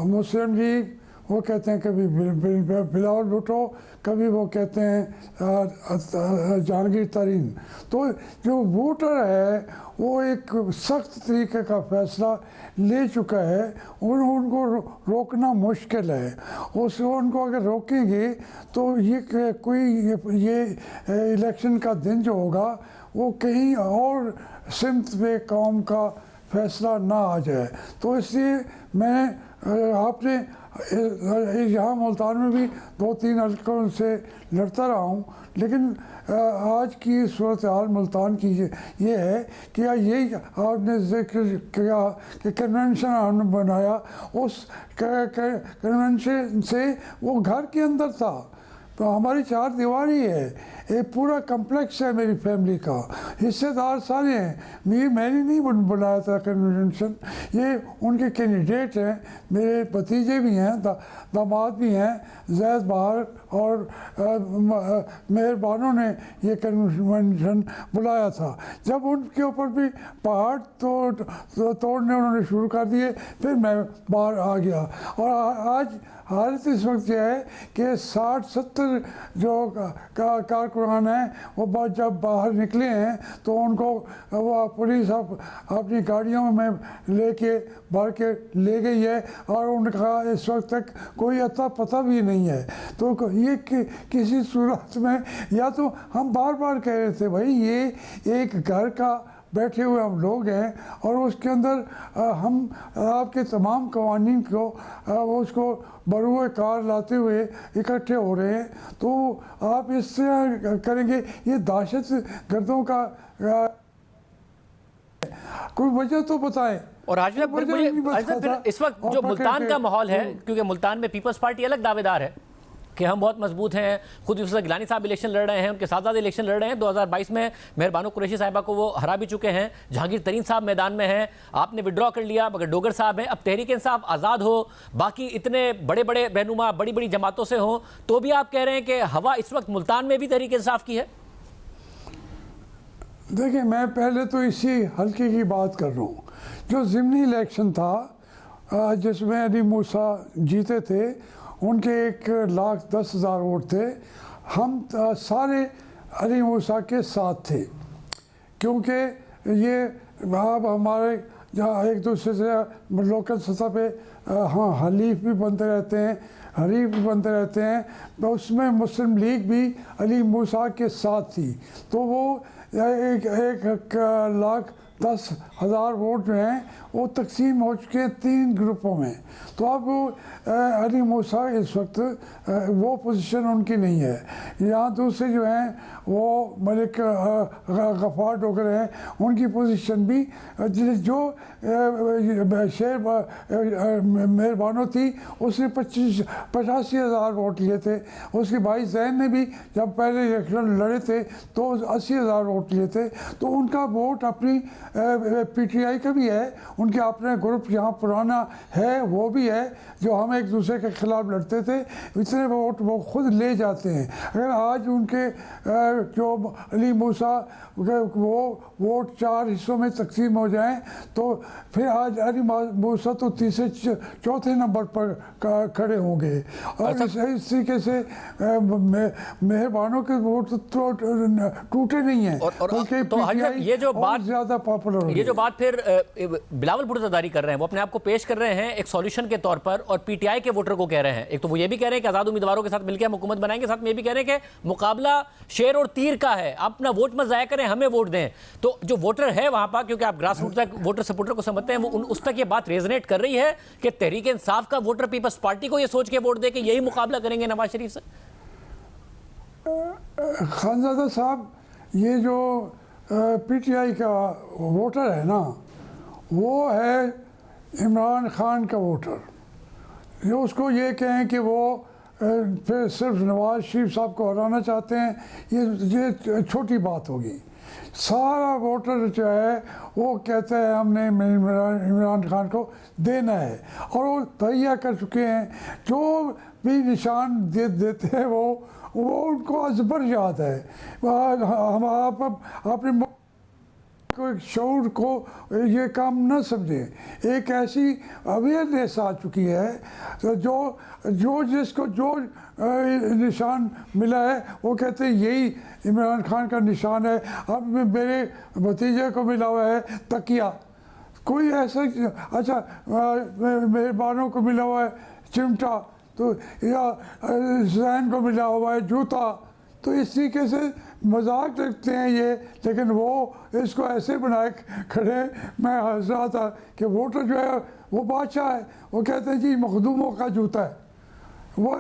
मुस्लिम लीग, वो कहते हैं कभी बिलावल भुट्टो, कभी वो कहते हैं जहांगीर तरीन। तो जो वोटर है वो एक सख्त तरीके का फ़ैसला ले चुका है, उनको रोकना मुश्किल है। उनको अगर रोकेंगे तो ये इलेक्शन का दिन जो होगा वो कहीं और सिमत पे कौम का फ़ैसला ना आ जाए। तो इसलिए मैं आपने यहाँ मुल्तान में भी 2-3 हल्कों से लड़ता रहा हूँ, लेकिन आज की सूरत हाल मुल्तान की ये है कि यही आपने जिक्र किया कि कन्वेंशन हमने बनाया, उस कन्वेंशन से वो घर के अंदर था, तो हमारी 4 दीवारी है, एक पूरा कम्प्लेक्स है मेरी फैमिली का, हिस्सेदार सारे हैं। मैंने नहीं बुलाया था कन्वेंशन, ये उनके कैंडिडेट हैं, मेरे भतीजे भी हैं, दामाद भी हैं, जैद बहार और मेहरबानों ने ये कन्वेंशन बुलाया था। जब उनके ऊपर भी पहाड़ तोड़ने उन्होंने शुरू कर दिए, फिर मैं बाहर आ गया। और आज हालत इस वक्त यह है कि 60-70 जो कारकुनान हैं वो जब बाहर निकले हैं तो उनको वो पुलिस अपनी गाड़ियों में लेके भर के ले गई है और उनका इस वक्त तक कोई अता पता भी नहीं है। तो ये किसी सूरत में, या तो हम बार बार कह रहे थे भाई ये एक घर का बैठे हुए हम लोग हैं और उसके अंदर हम आपके तमाम कवानीन को उसको बरूए कार लाते हुए इकट्ठे हो रहे हैं, तो आप इस तरह करेंगे, ये दहशत गर्दों का कोई वजह तो बताएं। और आज फिर इस वक्त जो मुल्तान का माहौल है, क्योंकि मुल्तान में पीपल्स पार्टी अलग दावेदार है कि हम बहुत मजबूत हैं, खुद यूसुफ गिलानी साहब इलेक्शन लड़ रहे हैं, उनके साथ इलेक्शन लड़ रहे हैं, 2022 में मेहरबानो कुरैशी साहिबा को वो हरा भी चुके हैं, जहांगीर तरीन साहब मैदान में हैं, आपने विड्रॉ कर लिया मगर डोगर साहब हैं, अब तहरीक इंसाफ आज़ाद हो, बाकी इतने बड़े बड़े रहनुमा बड़ी बड़ी जमातों से हों, तो भी आप कह रहे हैं कि हवा इस वक्त मुल्तान में भी तहरीक इंसाफ की है। देखिए, मैं पहले तो इसी हल्के की बात कर रहा हूँ। जो ज़िमनी इलेक्शन था जिसमें अली मूसा जीते थे, उनके 1,10,000 वोट थे, हम सारे अली मूसा के साथ थे, क्योंकि ये अब हमारे जहाँ एक दूसरे से लोकल सतह पे हाँ हलीफ भी बनते रहते हैं, हरीफ भी बनते रहते हैं, तो उसमें मुस्लिम लीग भी अली मूसा के साथ थी, तो वो 1,10,000 वोट जो हैं वो तकसीम हो चुके हैं 3 ग्रुपों में। तो अब अली मूसा इस वक्त वो पोजीशन उनकी नहीं है। यहाँ दूसरे जो हैं वो मलिक गफ़ार डोगर हैं, उनकी पोजीशन भी जो शेर मेहरबानो थी उसने 85,000 वोट लिए थे, उसके भाई जैन ने भी जब पहले इलेक्शन लड़े थे तो 80,000 वोट लिए थे। तो उनका वोट अपनी PTI का भी है, उनके अपने ग्रुप यहाँ पुराना है वो भी है, जो हम एक दूसरे के खिलाफ लड़ते थे, इतने वोट वो खुद ले जाते हैं। अगर आज उनके जो अली मूसा वो वोट 4 हिस्सों में तकसीम हो जाएं तो फिर आज अली मूसा तो तीसरे चौथे नंबर पर खड़े होंगे। और इस तरीके से मेहरबानों के वोट तो टूटे नहीं हैं, तो ये जो बात ज़्यादा पॉपुलर, ये जो बात फिर बिलावल भुट्टो ज़रदारी कर रहे हैं, वो अपने आप को पेश कर रहे हैं एक सॉल्यूशन के तौर पर, और PTI के वोटर को कह रहे हैं, एक तो वो ये भी कह रहे हैं कि आज़ाद उम्मीदवारों के साथ मिलकर हम हुकूमत बनाएंगे, साथ में ये भी कह रहे हैं कि मुकाबला शेर और तीर का है, आप अपना वोट मत ज़ाया करें, हमें वोट दें। तो जो वोटर है वहाँ पर, क्योंकि आप ग्रास रूट तक वोटर सपोर्टर को समझते हैं, वो उस तक ये बात रेजोनेट कर रही है कि तहरीक इंसाफ का वोटर पीपल्स पार्टी को ये सोच के वोट दे कि यही मुकाबला करेंगे नवाज शरीफ से। खानज़ादा साहब, ये जो PTI का वोटर है ना, वो है इमरान खान का वोटर। जो उसको ये कहें कि वो फिर सिर्फ नवाज शरीफ साहब को हराना चाहते हैं, ये छोटी बात होगी। सारा वोटर जो है वो कहता है हमने इमरान खान को देना है, और वो तैयार कर चुके हैं। जो भी निशान देते हैं वो उनको अजबर याद है। हम आप अपने एक शऊर को ये काम न समझें, एक ऐसी अवेयरनेस आ चुकी है तो जो जिसको जो निशान मिला है वो कहते हैं यही इमरान खान का निशान है। अब मेरे भतीजे को मिला हुआ है तकिया, कोई ऐसा, अच्छा मेहरबानों को मिला हुआ है चिमटा, तो या जैन को मिला हुआ है जूता। तो इस तरीके से मजाक रखते हैं ये, लेकिन वो इसको ऐसे बनाए खड़े। मैं हंस रहा था कि वोटर जो है वो बादशाह है, वो कहते हैं जी मखदूमों का जूता है। वो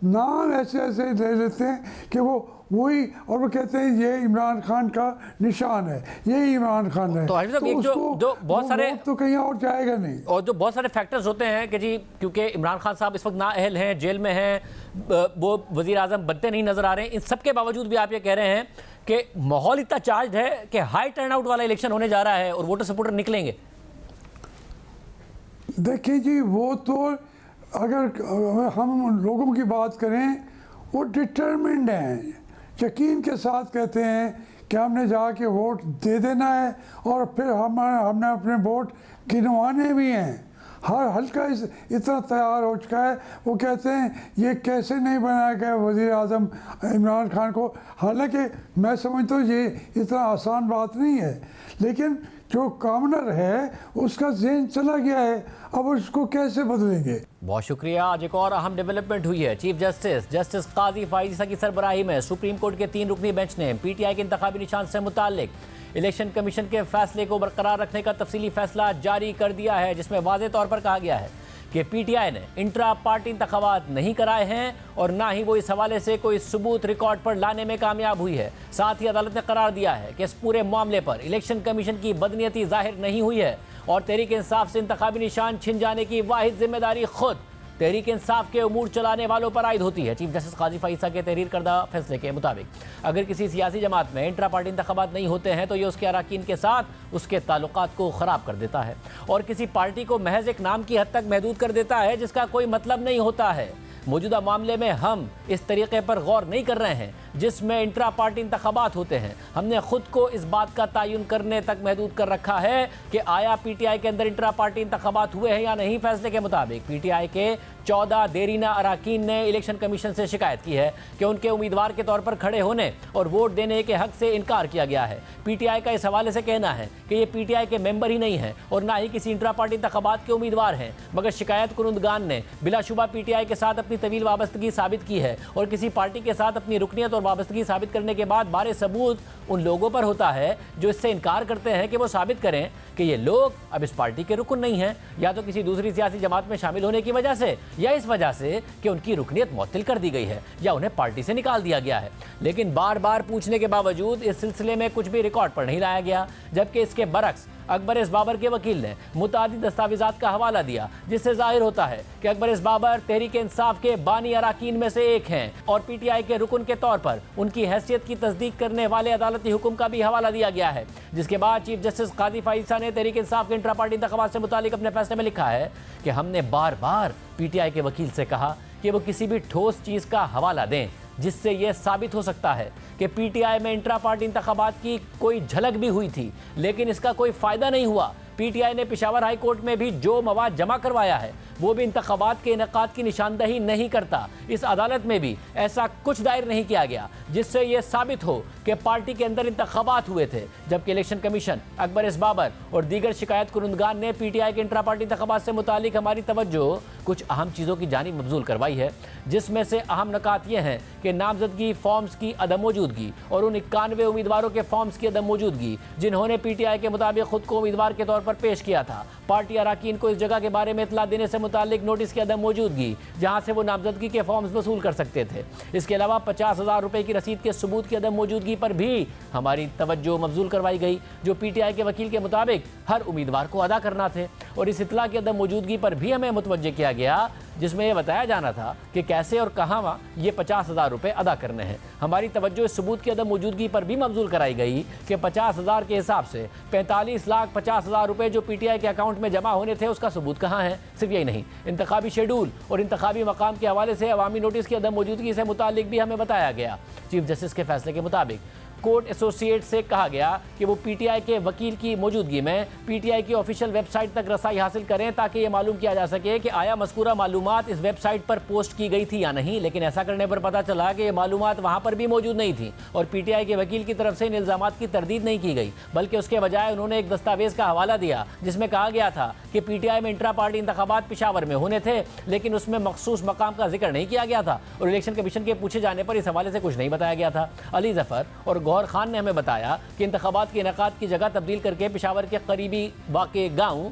नाम ऐसे ऐसे ले लेते हैं कि वो वही, और वो कहते हैं ये इमरान खान का निशान है, ये इमरान खान है। तो हाफिज साहब, एक उसको जो बहुत सारे तो कहीं और जाएगा नहीं। और जो बहुत सारे फैक्टर्स होते हैं कि जी क्योंकि इमरान खान साहब इस वक्त नाअहल हैं, जेल में हैं, वो वजीर आज़म बनते नहीं नजर आ रहे हैं, इन सब के बावजूद भी आप ये कह रहे हैं कि माहौल इतना चार्ज है कि हाई टर्नआउट वाला इलेक्शन होने जा रहा है और वोटर सपोर्टर निकलेंगे। देखिए जी, वो तो अगर हम लोगों की बात करें, वो डिटर्मिन्ड हैं, यकीन के साथ कहते हैं कि हमने जाके वोट दे देना है और फिर हमने अपने वोट गिनवाने भी हैं। हर हल्का इतना तैयार हो चुका है। वो कहते हैं ये कैसे नहीं बनाया गया वज़ीर आज़म इमरान खान को, हालांकि मैं समझता हूँ ये इतना आसान बात नहीं है, लेकिन जो कॉमनर है उसका ज़हन चला गया है, अब उसको कैसे बदलेंगे। बहुत शुक्रिया। आज एक और अहम डेवलपमेंट हुई है। चीफ जस्टिस काजी फाइज ईसा की सरबराही में सुप्रीम कोर्ट के 3 रुकनी बेंच ने पीटीआई के इंतखाबी निशान से मुताल्लिक इलेक्शन कमीशन के फैसले को बरकरार रखने का तफसीली फैसला जारी कर दिया है, जिसमें वाज़ेह तौर पर कहा गया है कि पीटीआई ने इंट्रा पार्टी इंतखाबात नहीं कराए हैं और ना ही वो इस हवाले से कोई सबूत रिकॉर्ड पर लाने में कामयाब हुई है। साथ ही अदालत ने करार दिया है कि इस पूरे मामले पर इलेक्शन कमीशन की बदनीयती जाहिर नहीं हुई है और तहरीक इंसाफ से इंतखाबी निशान छिन जाने की वाहिद जिम्मेदारी खुद तहरीक इंसाफ के उमूर चलाने वालों पर आयद होती है। चीफ जस्टिस काजी फाइज ईसा के तहरीर करदा फैसले के मुताबिक अगर किसी सियासी जमात में इंट्रा पार्टी इंतखाबात नहीं होते हैं तो ये उसके अराकीन के साथ उसके ताल्लुकात को ख़राब कर देता है और किसी पार्टी को महज एक नाम की हद तक महदूद कर देता है जिसका कोई मतलब नहीं होता है। मौजूदा मामले में हम इस तरीके पर गौर नहीं कर रहे हैं जिसमें इंट्रा पार्टी इंतखाबात होते हैं। हमने खुद को इस बात का तयन करने तक महदूद कर रखा है कि आया पीटीआई के अंदर इंट्रा पार्टी इंतखाबात हुए हैं या नहीं। फैसले के मुताबिक पीटीआई के 14 देरीना अराकीन ने इलेक्शन कमीशन से शिकायत की है कि उनके उम्मीदवार के तौर पर खड़े होने और वोट देने के हक से इनकार किया गया है। पीटीआई का इस हवाले से कहना है कि ये पीटीआई के मेंबर ही नहीं हैं और ना ही किसी इंट्रा पार्टी इंतखाबात के उम्मीदवार हैं, मगर शिकायत कुरुंदगान ने बिलाशुबा पीटीआई के साथ अपनी तवील वाबस्तगी साबित की है और किसी पार्टी के साथ अपनी रुकनियत और वाबस्तगी साबित करने के बाद बारे सबूत उन लोगों पर होता है जो इससे इनकार करते हैं कि वो साबित करें कि ये लोग अब इस पार्टी के रुकन नहीं हैं, या तो किसी दूसरी सियासी जमात में शामिल होने की वजह से या इस वजह से कि उनकी रुकनियत मुअत्तल कर दी गई है या उन्हें पार्टी से निकाल दिया गया है। लेकिन बार बार पूछने के बावजूद इस सिलसिले में कुछ भी रिकॉर्ड पर नहीं लाया गया, जबकि इसके बरक्स अकबर इस बाबर के वकील ने मुतादिद दस्तावेजात का हवाला दिया जिससे जाहिर होता है कि अकबर इस बाबर तहरीक इंसाफ के बानी अराकीन में से एक हैं और पीटीआई के रुकन के तौर पर उनकी हैसियत की तस्दीक करने वाले अदालती हुक्म का भी हवाला दिया गया है। जिसके बाद चीफ जस्टिस काजी फाइज ईसा ने तहरीक इंसाफ के इंट्रा पार्टी इंतखाबात से मुतालिक अपने फैसले में लिखा है कि हमने बार बार पीटीआई के वकील से कहा कि वो किसी भी ठोस चीज़ का हवाला दें जिससे यह साबित हो सकता है कि पीटीआई में इंट्रा पार्टी इंतखाबात की कोई झलक भी हुई थी, लेकिन इसका कोई फ़ायदा नहीं हुआ। पीटीआई ने पेशावर हाई कोर्ट में भी जो मवाद जमा करवाया है वो भी इंतखाबात के इनेकाद की निशानदही नहीं करता। इस अदालत में भी ऐसा कुछ दायर नहीं किया गया जिससे यह साबित हो कि पार्टी के अंदर इंतखाबात हुए थे, जबकि इलेक्शन कमीशन, अकबर इस बाबर और दीगर शिकायत कुरुंदगान ने पीटीआई के इंट्रा पार्टी इंतखाबात से मुतालिक हमारी तवज्जो कुछ अहम चीज़ों की जानिब मबजूल करवाई है, जिसमें से अहम नकात ये हैं कि नामजदगी फॉर्म्स की अदम मौजूदगी और उन 91 उम्मीदवारों के फॉर्म्स की अदम मौजूदगी जिन्होंने पीटीआई के मुताबिक खुद को उम्मीदवार के तौर पर पेश किया था। पार्टी अराकीन को इस जगह के बारे में इतला देने से मुतालिक नोटिस की अदम मौजूदगी जहां से वो नामजदगी के फॉर्म्स वसूल कर सकते थे। इसके अलावा 50,000 रुपए की रसीद के सबूत की अदम मौजूदगी पर भी हमारी तवज्जो मबजूल करवाई गई, जो पीटीआई के वकील के मुताबिक हर उम्मीदवार को अदा करना थे। और इस इतला की अदम मौजूदगी पर भी हमें मुतवज्जे किया गया जिसमें यह बताया जाना था कि कैसे और कहाँ ये 50,000 रुपये अदा करने हैं। हमारी तवज्जो इस सबूत की अदम मौजूदगी पर भी मबजूल कराई गई कि 50,000 के हिसाब से 45,50,000 रुपये जो पीटीआई के अकाउंट में जमा होने थे उसका सबूत कहाँ है। सिर्फ यही नहीं, इंतखाबी शेड्यूल और इंतखाबी मकाम के हवाले से अवामी नोटिस की अदम मौजूदगी से मुतालिक भी हमें बताया गया। चीफ जस्टिस के फैसले के मुताबिक कोर्ट एसोसिएट से कहा गया कि वो पीटीआई के वकील की मौजूदगी में पीटीआई की ऑफिशियल वेबसाइट तक रसाई हासिल करें ताकि ये मालूम किया जा सके कि आया मज़कूरा मालूमात इस वेबसाइट पर पोस्ट की गई थी या नहीं। लेकिन ऐसा करने पर पता चला कि ये मालूमात वहाँ पर भी मौजूद नहीं थी और पीटीआई के वकील की तरफ से इन इल्ज़ामात की तरदीद नहीं की गई, बल्कि उसके बजाय उन्होंने एक दस्तावेज़ का हवाला दिया जिसमें कहा गया था कि पीटीआई में इंट्रा पार्टी इंतखाबात पेशावर में होने थे, लेकिन उसमें मखसूस मकाम का जिक्र नहीं किया गया था और इलेक्शन कमीशन के पूछे जाने पर इस हवाले से कुछ नहीं बताया गया था। अली जफ़र और गौहर खान ने हमें बताया कि इंतखाबात के इनेकाद की जगह तब्दील करके पेशावर के करीबी वाक़े गाँव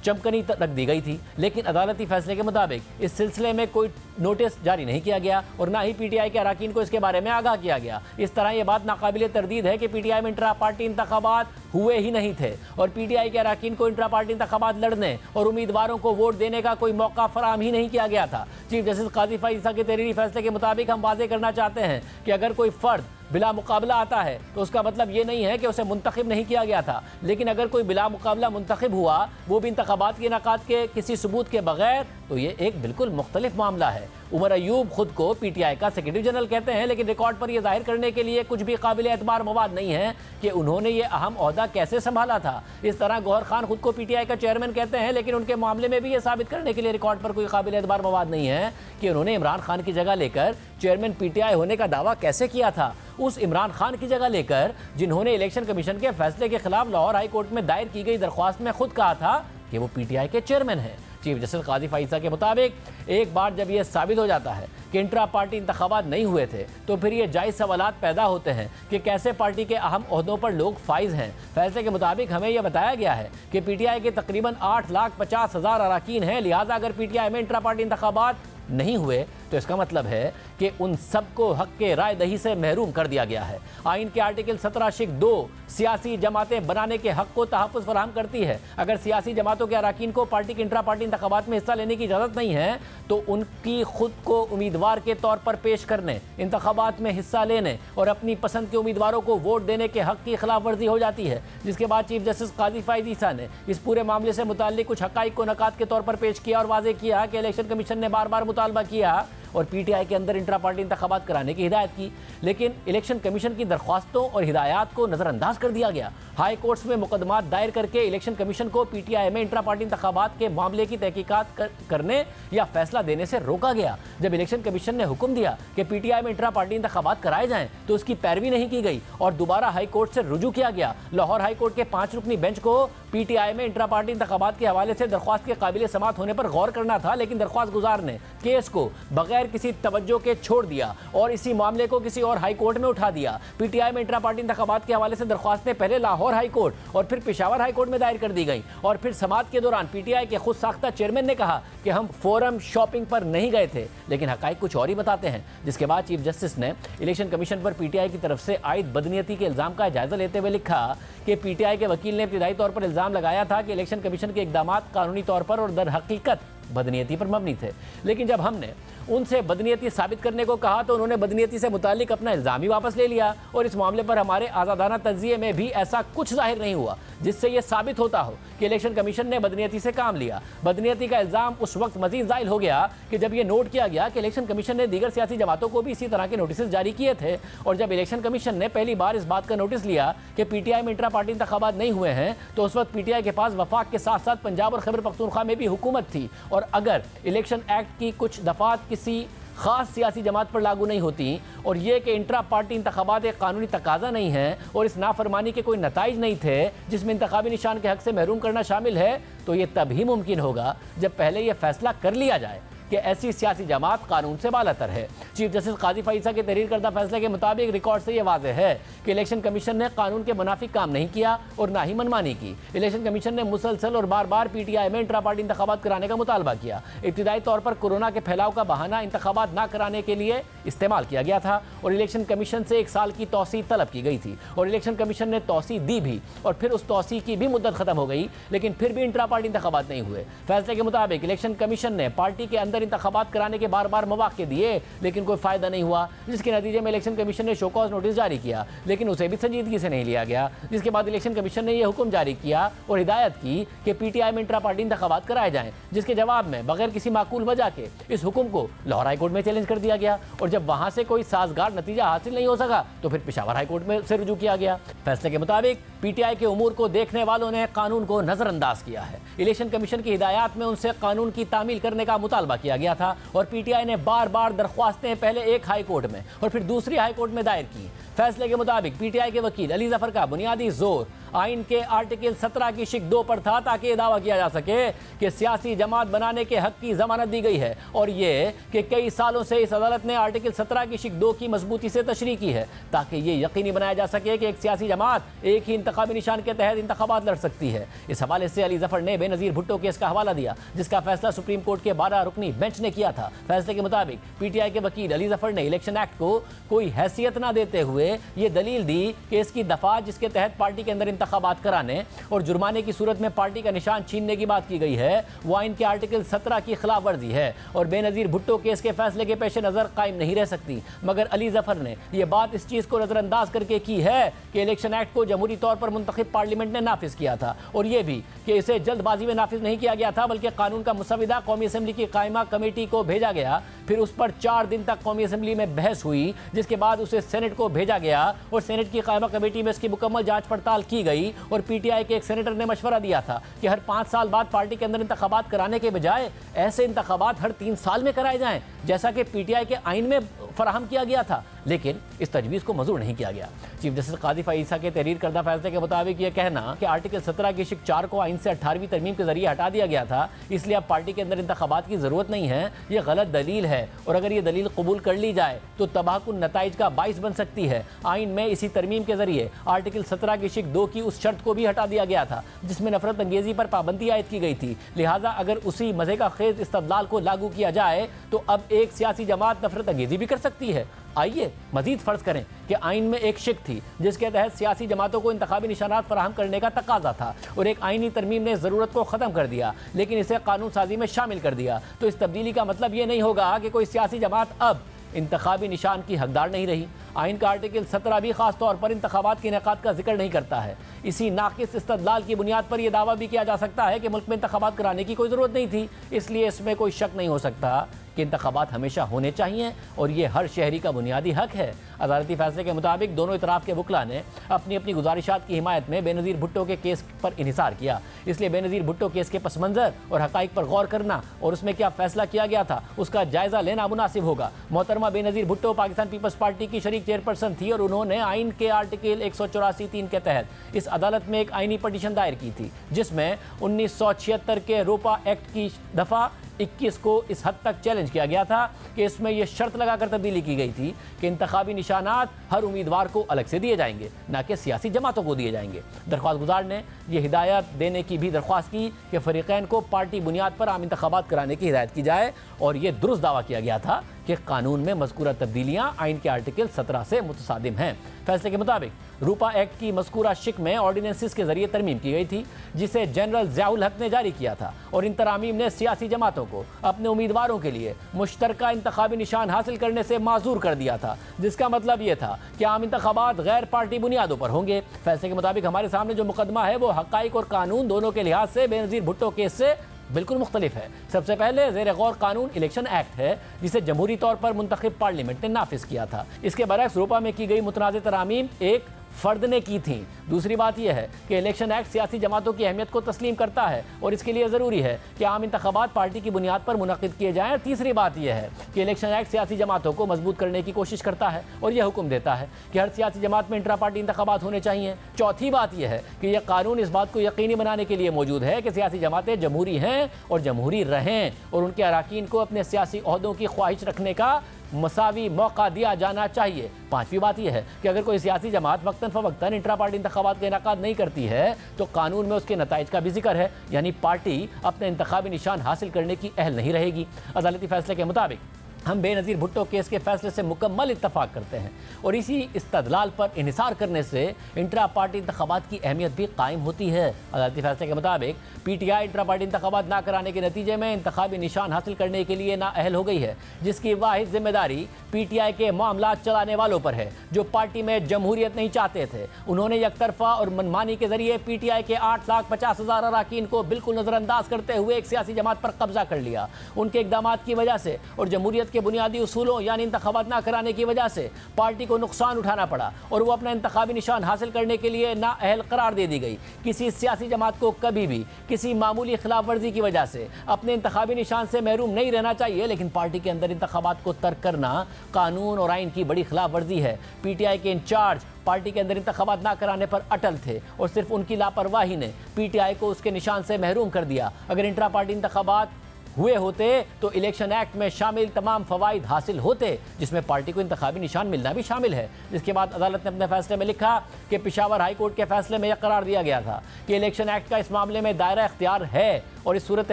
चमकनी रख दी गई थी, लेकिन अदालती फैसले के मुताबिक इस सिलसिले में कोई नोटिस जारी नहीं किया गया और ना ही पीटीआई के अरकान को इसके बारे में आगाह किया गया। इस तरह यह बात नाकाबिले तरदीद है कि पीटीआई में इंट्रा पार्टी इंतखाबात हुए ही नहीं थे और पीटीआई के अरकान को इंट्रा पार्टी इंतखाबात लड़ने और उम्मीदवारों को वोट देने का कोई मौका फराहम ही नहीं किया गया था। चीफ जस्टिस काजी फैज़ ईसा के तहरीरी फैसले के मुताबिक हम वाज़ेह करना चाहते हैं कि अगर कोई फर्द बिला मुकाबला आता है तो उसका मतलब ये नहीं है कि उसे मुंतखब नहीं किया गया था, लेकिन अगर कोई बिला मुकाबला मुंतखब हुआ, वो भी इंतखाबात के इनेकाद के किसी सबूत के बगैर, तो ये एक बिल्कुल मुख्तलिफ मामला है। उमर अयूब खुद को पीटीआई का सेक्रेटरी जनरल कहते हैं, लेकिन रिकॉर्ड पर यह जाहिर करने के लिए कुछ भी काबिल एतबार मवाद नहीं है कि उन्होंने ये अहम ओहदा कैसे संभाला था। इस तरह गौहर खान खुद को पीटीआई का चेयरमैन कहते हैं, लेकिन उनके मामले में भी ये साबित करने के लिए रिकॉर्ड पर कोई काबिल एतबार मवाद नहीं है कि उन्होंने इमरान खान की जगह लेकर चेयरमैन पीटीआई होने का दावा कैसे किया था। उस इमरान खान की जगह लेकर जिन्होंने इलेक्शन कमीशन के फैसले के खिलाफ लाहौर हाई कोर्ट में दायर की गई दरख्वास्त में खुद कहा था कि वो पीटीआई के चेयरमैन हैं। चीफ जस्टिस काजी फैज़ ईसा के मुताबिक एक बार जब यह साबित हो जाता है कि इंट्रा पार्टी इंतखाबात नहीं हुए थे, तो फिर ये जायज़ सवालात पैदा होते हैं कि कैसे पार्टी के अहम ओहदों पर लोग फाइज हैं। फैसले के मुताबिक हमें यह बताया गया है कि पीटीआई के तकरीबन 8,50,000 अरकान हैं, लिहाजा अगर पीटीआई में इंट्रा पार्टी इंतखाबात नहीं हुए तो इसका मतलब है कि उन सबको हक के राय दही से महरूम कर दिया गया है। आइन के आर्टिकल 17(2) सियासी जमातें बनाने के हक को तहफ़्फ़ुज़ फराहम करती है। अगर सियासी जमातों के अरकान को पार्टी के इंट्रा पार्टी इंतखाबात में हिस्सा लेने की इजाज़त नहीं है तो उनकी खुद को उम्मीदवार के तौर पर पेश करने, इंतखाबात में हिस्सा लेने और अपनी पसंद के उम्मीदवारों को वोट देने के हक की खिलाफ वर्जी हो जाती है। जिसके बाद चीफ जस्टिस काजी फैज़ ईसा ने इस पूरे मामले से मुताल्लिक कुछ हक़ाइक़ को नकात के तौर पर पेश किया और वाज़ेह किया कि इलेक्शन कमीशन ने बार बार मुतालबा किया और पीटीआई के अंदर इंट्रा पार्टी इंतखाबात कराने की हिदायत की, लेकिन इलेक्शन कमीशन की दरख्वास्तों और हिदायत को नज़रअंदाज कर दिया गया। हाई कोर्ट्स में मुकदमात दायर करके इलेक्शन कमीशन को पीटीआई में इंट्रा पार्टी इंतखाबात के मामले की तहकीकात करने या फैसला देने से रोका गया। जब इलेक्शन कमीशन ने हुक्म दिया कि पीटीआई में इंट्रा पार्टी इंतखाबात कराए जाएं तो उसकी पैरवी नहीं की गई और दोबारा हाई कोर्ट से रुजू किया गया। लाहौर हाई कोर्ट के 5 रुकनी बेंच को पीटीआई में इंट्रा पार्टी इंतखाबात के हवाले से दरख्वास्त के काबिल समात होने पर गौर करना था, लेकिन दरख्वास्त गुजार ने केस को बगैर किसी तवज्जो के छोड़ दिया और इसी मामले को किसी और हाई कोर्ट में उठा दिया। पीटीआई में इंट्रा पार्टी इंतखाबात के हवाले से दरख्वास्तें पहले लाहौर हाई कोर्ट और फिर पेशावर हाई कोर्ट में दायर कर दी गई और फिर समात के दौरान पीटीआई के खुद साख्ता चेयरमैन ने कहा कि हम फोरम शॉपिंग पर नहीं गए थे, लेकिन हकाइक कुछ और ही बताते हैं। जिसके बाद चीफ जस्टिस ने इलेक्शन कमीशन पर पीटीआई की तरफ से आयद बदनीयती के इल्जाम का जायजा लेते हुए लिखा कि पीटीआई के वकील ने इब्तिदाई तौर पर इल्जाम लगाया था कि इलेक्शन कमीशन के इकदाम कानूनी तौर पर और दर हकीकत बदनीयती पर मबनी थे, लेकिन जब हमने उनसे बदनीयती साबित करने को कहा तो उन्होंने बदनीयती से मुतालिक अपना इल्ज़ाम ही वापस ले लिया और इस मामले पर हमारे आज़ादाना तज्ज़िये में भी ऐसा कुछ जाहिर नहीं हुआ जिससे यह साबित होता हो कि इलेक्शन कमीशन ने बदनीयती से काम लिया। बदनीयती का इल्ज़ाम उस वक्त मज़ीद ज़ाहिर हो गया कि जब यह नोट किया गया कि इलेक्शन कमीशन ने दीगर सियासी जमातों को भी इसी तरह के नोटिस जारी किए थे और जब इलेक्शन कमीशन ने पहली बार इस बात का नोटिस लिया कि पीटीआई में इंट्रा पार्टी इंतखाबात नहीं हुए हैं तो उस वक्त पीटीआई के पास वफाक के साथ साथ पंजाब और खैबर पख्तूनख्वा में भी हुकूमत थी और अगर इलेक्शन एक्ट की कुछ दफात किसी खास सियासी जमात पर लागू नहीं होती और ये कि इंट्रा पार्टी इंतखाबात एक कानूनी तकाजा नहीं है और इस नाफरमानी के कोई नताइज नहीं थे जिसमें इंतखाबी निशान के हक से महरूम करना शामिल है, तो ये तभी मुमकिन होगा जब पहले ये फैसला कर लिया जाए कि ऐसी सियासी जमात कानून से बालातर है। चीफ जस्टिस काजी फैज़ ईसा के तहरीर करदा फैसले के मुताबिक रिकॉर्ड से यह वाज़ेह है कि इलेक्शन कमीशन ने कानून के मुनाफिक काम नहीं किया और ना ही मनमानी की। इलेक्शन कमीशन ने मुसलसल और बार बार पीटीआई में इंट्रा पार्टी इंतखाबात कराने का मुतालबा किया। इब्तिदाई तौर पर कोरोना के फैलाव का बहाना इंतखाबात ना कराने के लिए इस्तेमाल किया गया था और इलेक्शन कमीशन से 1 साल की तौसी तलब की गई थी और इलेक्शन कमीशन ने तौसी दी भी और फिर उस तौसी की भी मुद्दत खत्म हो गई, लेकिन फिर भी इंट्रा पार्टी इंतखाबात नहीं हुए। फैसले के मुताबिक इलेक्शन कमीशन ने पार्टी के अंदर इंतखाबात कराने के बार बार मौके दिए, लेकिन कोई फायदा नहीं हुआ, जिसके नतीजे में इलेक्शन कमीशन ने शोकॉज नोटिस जारी किया, लेकिन उसे भी संजीदगी से नहीं लिया गया। जिसके बाद इलेक्शन कमीशन ने यह हुक्म जारी किया और हिदायत की कि पीटीआई में इंट्रा पार्टी इंतखाबात कराए जाएं, जिसके जवाब में बगैर किसी माकूल वजह के इस हुक्म को लाहौर हाई कोर्ट में चैलेंज कर दिया गया और जब वहां से कोई साजगार नतीजा हासिल नहीं हो सका तो फिर पेशावर हाई कोर्ट में से रुजू किया गया। फैसले के मुताबिक पीटीआई के उमूर को देखने वालों ने कानून को नजरअंदाज किया है। इलेक्शन कमीशन की हिदायत में उनसे कानून की तामील करने का मुतालबा किया गया था और पीटीआई ने बार बार दरख्वास्तें पहले एक हाई कोर्ट में और फिर दूसरी हाई कोर्ट में दायर की। फैसले के मुताबिक पीटीआई के वकील अली जफर का बुनियादी जोर आइन के आर्टिकल 17 की शिक 2 पर था ताकि यह दावा किया जा सके कि सियासी जमात बनाने के हक की जमानत दी गई है, और ये कि कई सालों से इस अदालत ने आर्टिकल 17 की शिक 2 की मजबूती से तशरीह की है ताकि ये यकीनी बनाया जा सके कि एक सियासी जमात एक ही इंतखाबी निशान के तहत इंतखाबात लड़ सकती है। इस हवाले से अली जफर ने बेनजीर भुट्टो केस का हवाला दिया, जिसका फैसला सुप्रीम कोर्ट के 12 रुकनी बेंच ने किया था। फैसले के मुताबिक पीटीआई के वकील अली जफर ने इलेक्शन एक्ट को कोई हैसियत न देते हुए ये दलील दी कि इसकी दफा जिसके तहत पार्टी के अंदर इंतखाबात कराने और जुर्माने की सूरत में पार्टी का निशान छीनने की बात की गई है, वो आइन के आर्टिकल 17 की खिलाफ वर्जी है और बेनजीर भुट्टो केस के फैसले के पेश नजर कायम नहीं रह सकती। मगर अली जफर ने यह बात इस चीज को नजरअंदाज करके की है कि इलेक्शन एक्ट को जमहूरी तौर पर मुंतखब पार्लियामेंट ने नाफिज किया था, और यह भी कि इसे जल्दबाजी में नाफिज नहीं किया गया था, बल्कि कानून का मुसविदा कौमी असेंबली की कायमा कमेटी को भेजा गया। फिर उस पर 4 दिन तक कौमी असेंबली में बहस हुई, जिसके बाद उसे सेनेट को भेजा गया और सेनेट की कायमा कमेटी में इसकी मुकम्मल जांच पड़ताल की गई। और पीटीआई के एक सेनेटर ने मशवरा दिया था कि हर 5 साल बाद पार्टी के अंदर इंतखाबात कराने के बजाय ऐसे इंतखाबात हर 3 साल में कराए जाएं, जैसा कि पीटीआई के आइन में फराहम किया गया था। लेकिन इस तजवीज़ को मंजूर नहीं किया गया। चीफ जस्टिस काजी फ़ईसा के तहरीर करदा फैसले के मुताबिक यह कहना कि आर्टिकल 17 की शिक 4 को आइन से 18वीं तरमीम के जरिए हटा दिया गया था, इसलिए अब पार्टी के अंदर इंतखाबात की ज़रूरत नहीं है, यह गलत दलील है, और अगर ये दलील कबूल कर ली जाए तो तबाहकुन नताइज का बाइस बन सकती है। आइन में इसी तरमीम के जरिए आर्टिकल 17 की शिक 2 की उस शर्त को भी हटा दिया गया था जिसमें नफरत अंगेजी पर पाबंदी आयद की गई थी। लिहाजा अगर उसी मज़े का खेज इस्तदलाल को लागू किया जाए तो अब एक सियासी जमात नफरत अंगेजी भी कर सकती है। आइए मजीद फर्ज करें कि आइन में एक शिक थी जिसके तहत सियासी जमातों को इंतखाबी निशानात फराहम करने का तकाजा था, और एक आइनी तरमीम ने ज़रूरत को ख़त्म कर दिया लेकिन इसे कानून साजी में शामिल कर दिया। तो इस तब्दीली का मतलब ये नहीं होगा कि कोई सियासी जमात अब इंतखाबी निशान की हकदार नहीं रही। आइन का आर्टिकल 17 भी खास तौर पर इंतखाबात के इनेकाद का जिक्र नहीं करता है। इसी नाकिस इस्तदलाल की बुनियाद पर यह दावा भी किया जा सकता है कि मुल्क में इंतखाबात कराने की कोई ज़रूरत नहीं थी, इसलिए इसमें कोई शक नहीं हो सकता कि इंतखाबात हमेशा होने चाहिए और ये हर शहरी का बुनियादी हक है। अदालती फैसले के मुताबिक दोनों इतराफ़ के वकला ने अपनी अपनी गुजारिशात की हिमायत में बेनज़ीर भुट्टो के केस पर इन्हिसार किया, इसलिए बेनज़ीर भुट्टो केस के पस मंज़र और हक़ाइक़ पर गौर करना और उसमें क्या फ़ैसला किया गया था उसका जायज़ा लेना मुनासिब होगा। मोहतरमा बेनज़ीर भुट्टो पाकिस्तान पीपल्स पार्टी की शरीक चेयरपर्सन थी और उन्होंने आइन के आर्टिकल 184(3) के तहत इस अदालत में एक आइनी पटिशन दायर की थी, जिसमें 1976 के रोपा एक्ट की दफ़ा 21 को इस हद तक चैलेंज किया गया था कि इसमें यह शर्त लगाकर तब्दीली की गई थी कि इंतखाबी निशानात हर उम्मीदवार को अलग से दिए जाएंगे, न कि सियासी जमातों को दिए जाएंगे। दरख्वास्त गुजार ने यह हिदायत देने की भी दरख्वास्त की कि फरीक़ैन को पार्टी बुनियाद पर आम इंतखाबात कराने की हिदायत की जाए, और यह दुरुस्त दावा किया गया था कि कानून में मज़कूरा तब्दीलियाँ आइन के आर्टिकल 17 से मुतसादिम हैं। फैसले के मुताबिक रूपा एक्ट की मज़कूरा शिक में ऑर्डिनेंसेस के जरिए तरमीम की गई थी, जिसे जनरल ज़ियाउल हक ने जारी किया था, और इन तरामीम ने सियासी जमातों को अपने उम्मीदवारों के लिए मुश्तरका इंतखाबी निशान हासिल करने से माजूर कर दिया था, जिसका मतलब ये था कि आम इंतखाबात गैर पार्टी बुनियादों पर होंगे। फैसले के मुताबिक हमारे सामने जो मुकदमा है वो हक़ाइक़ और कानून दोनों के लिहाज से बेनज़ीर भुट्टो केस से बिल्कुल मुख्तलिफ है। सबसे पहले ज़ेर गौर कानून इलेक्शन एक्ट है, जिसे जमहूरी तौर पर मुंतखब पार्लियामेंट ने नाफिज किया था। इसके बरक्स रोपा में की गई मुतनाज़ तरामीम एक फ़र्द ने की थी। दूसरी बात यह है कि इलेक्शन एक्ट सियासी जमातों की अहमियत को तस्लीम करता है और इसके लिए ज़रूरी है कि आम इंतखाबात पार्टी की बुनियाद पर मुनक़िद किए जाएँ। तीसरी बात यह है कि इलेक्शन एक्ट सियासी जमातों को मजबूत करने की कोशिश करता है और यह हुक्म देता है कि हर सियासी जमात में इंट्रा पार्टी इंतखाबात होने चाहिए। चौथी बात यह है कि यह कानून इस बात को यकीनी बनाने के लिए मौजूद है कि सियासी जमातें जमहूरी हैं और जमहूरी रहें, और उनके अरकान को अपने सियासी ओहदों की ख्वाहिश रखने का मसावी मौका दिया जाना चाहिए। पांचवी बात यह है कि अगर कोई सियासी जमात वक्तन फ़वक्तन इंट्रा पार्टी इंतखाबात का इनेकाद नहीं करती है तो कानून में उसके नताइज का भी जिक्र है, यानी पार्टी अपने इंतखाबी निशान हासिल करने की अहल नहीं रहेगी। अदालती फैसले के मुताबिक हम बेनज़ीर भुट्टो केस के फैसले से मुकम्मल इत्तफाक करते हैं और इसी इस्तदलाल पर इन्हिसार करने से इंट्रा पार्टी इंतखाबात की अहमियत भी कायम होती है। अदालती फैसले के मुताबिक पीटीआई इंट्रा पार्टी इंतखाबात ना कराने के नतीजे में इंतखाबी निशान हासिल करने के लिए नाअहल हो गई है, जिसकी वाहिद जिम्मेदारी पीटीआई के मामलात चलाने वालों पर है जो पार्टी में जमहूरियत नहीं चाहते थे। उन्होंने यकतरफा और मनमानी के जरिए पीटीआई के 8,50,000 अरकान को बिल्कुल नज़रअंदाज करते हुए एक सियासी जमात पर कब्जा कर लिया। उनके इकदामात की वजह से और जमहूरियत के बुनियादी उसूलों यानी इंतखाबात ना कराने की वजह से पार्टी को नुकसान उठाना पड़ा और वो अपना इंतखाबी निशान हासिल करने के लिए नाअहल करार दे दी गई। किसी सियासी जमात को कभी भी किसी मामूली खिलाफ वर्जी की वजह से अपने इंतखाबी निशान से महरूम नहीं रहना चाहिए, लेकिन पार्टी के अंदर इंतखाबात को तर्क करना कानून और आइन की बड़ी खिलाफ वर्जी है। पीटीआई के इंचार्ज पार्टी के अंदर इंतखाबात ना कराने पर अटल थे और सिर्फ उनकी लापरवाही ने पीटीआई को उसके निशान से महरूम कर दिया। अगर इंट्रा पार्टी इंतखाबात हुए होते तो इलेक्शन एक्ट में शामिल तमाम फवाइद हासिल होते, जिसमें पार्टी को इंतखाबी निशान मिलना भी शामिल है। जिसके बाद अदालत ने अपने फैसले में लिखा कि पेशावर हाई कोर्ट के फैसले में यह करार दिया गया था कि इलेक्शन एक्ट का इस मामले में दायरा इख्तियार है और इस सूरत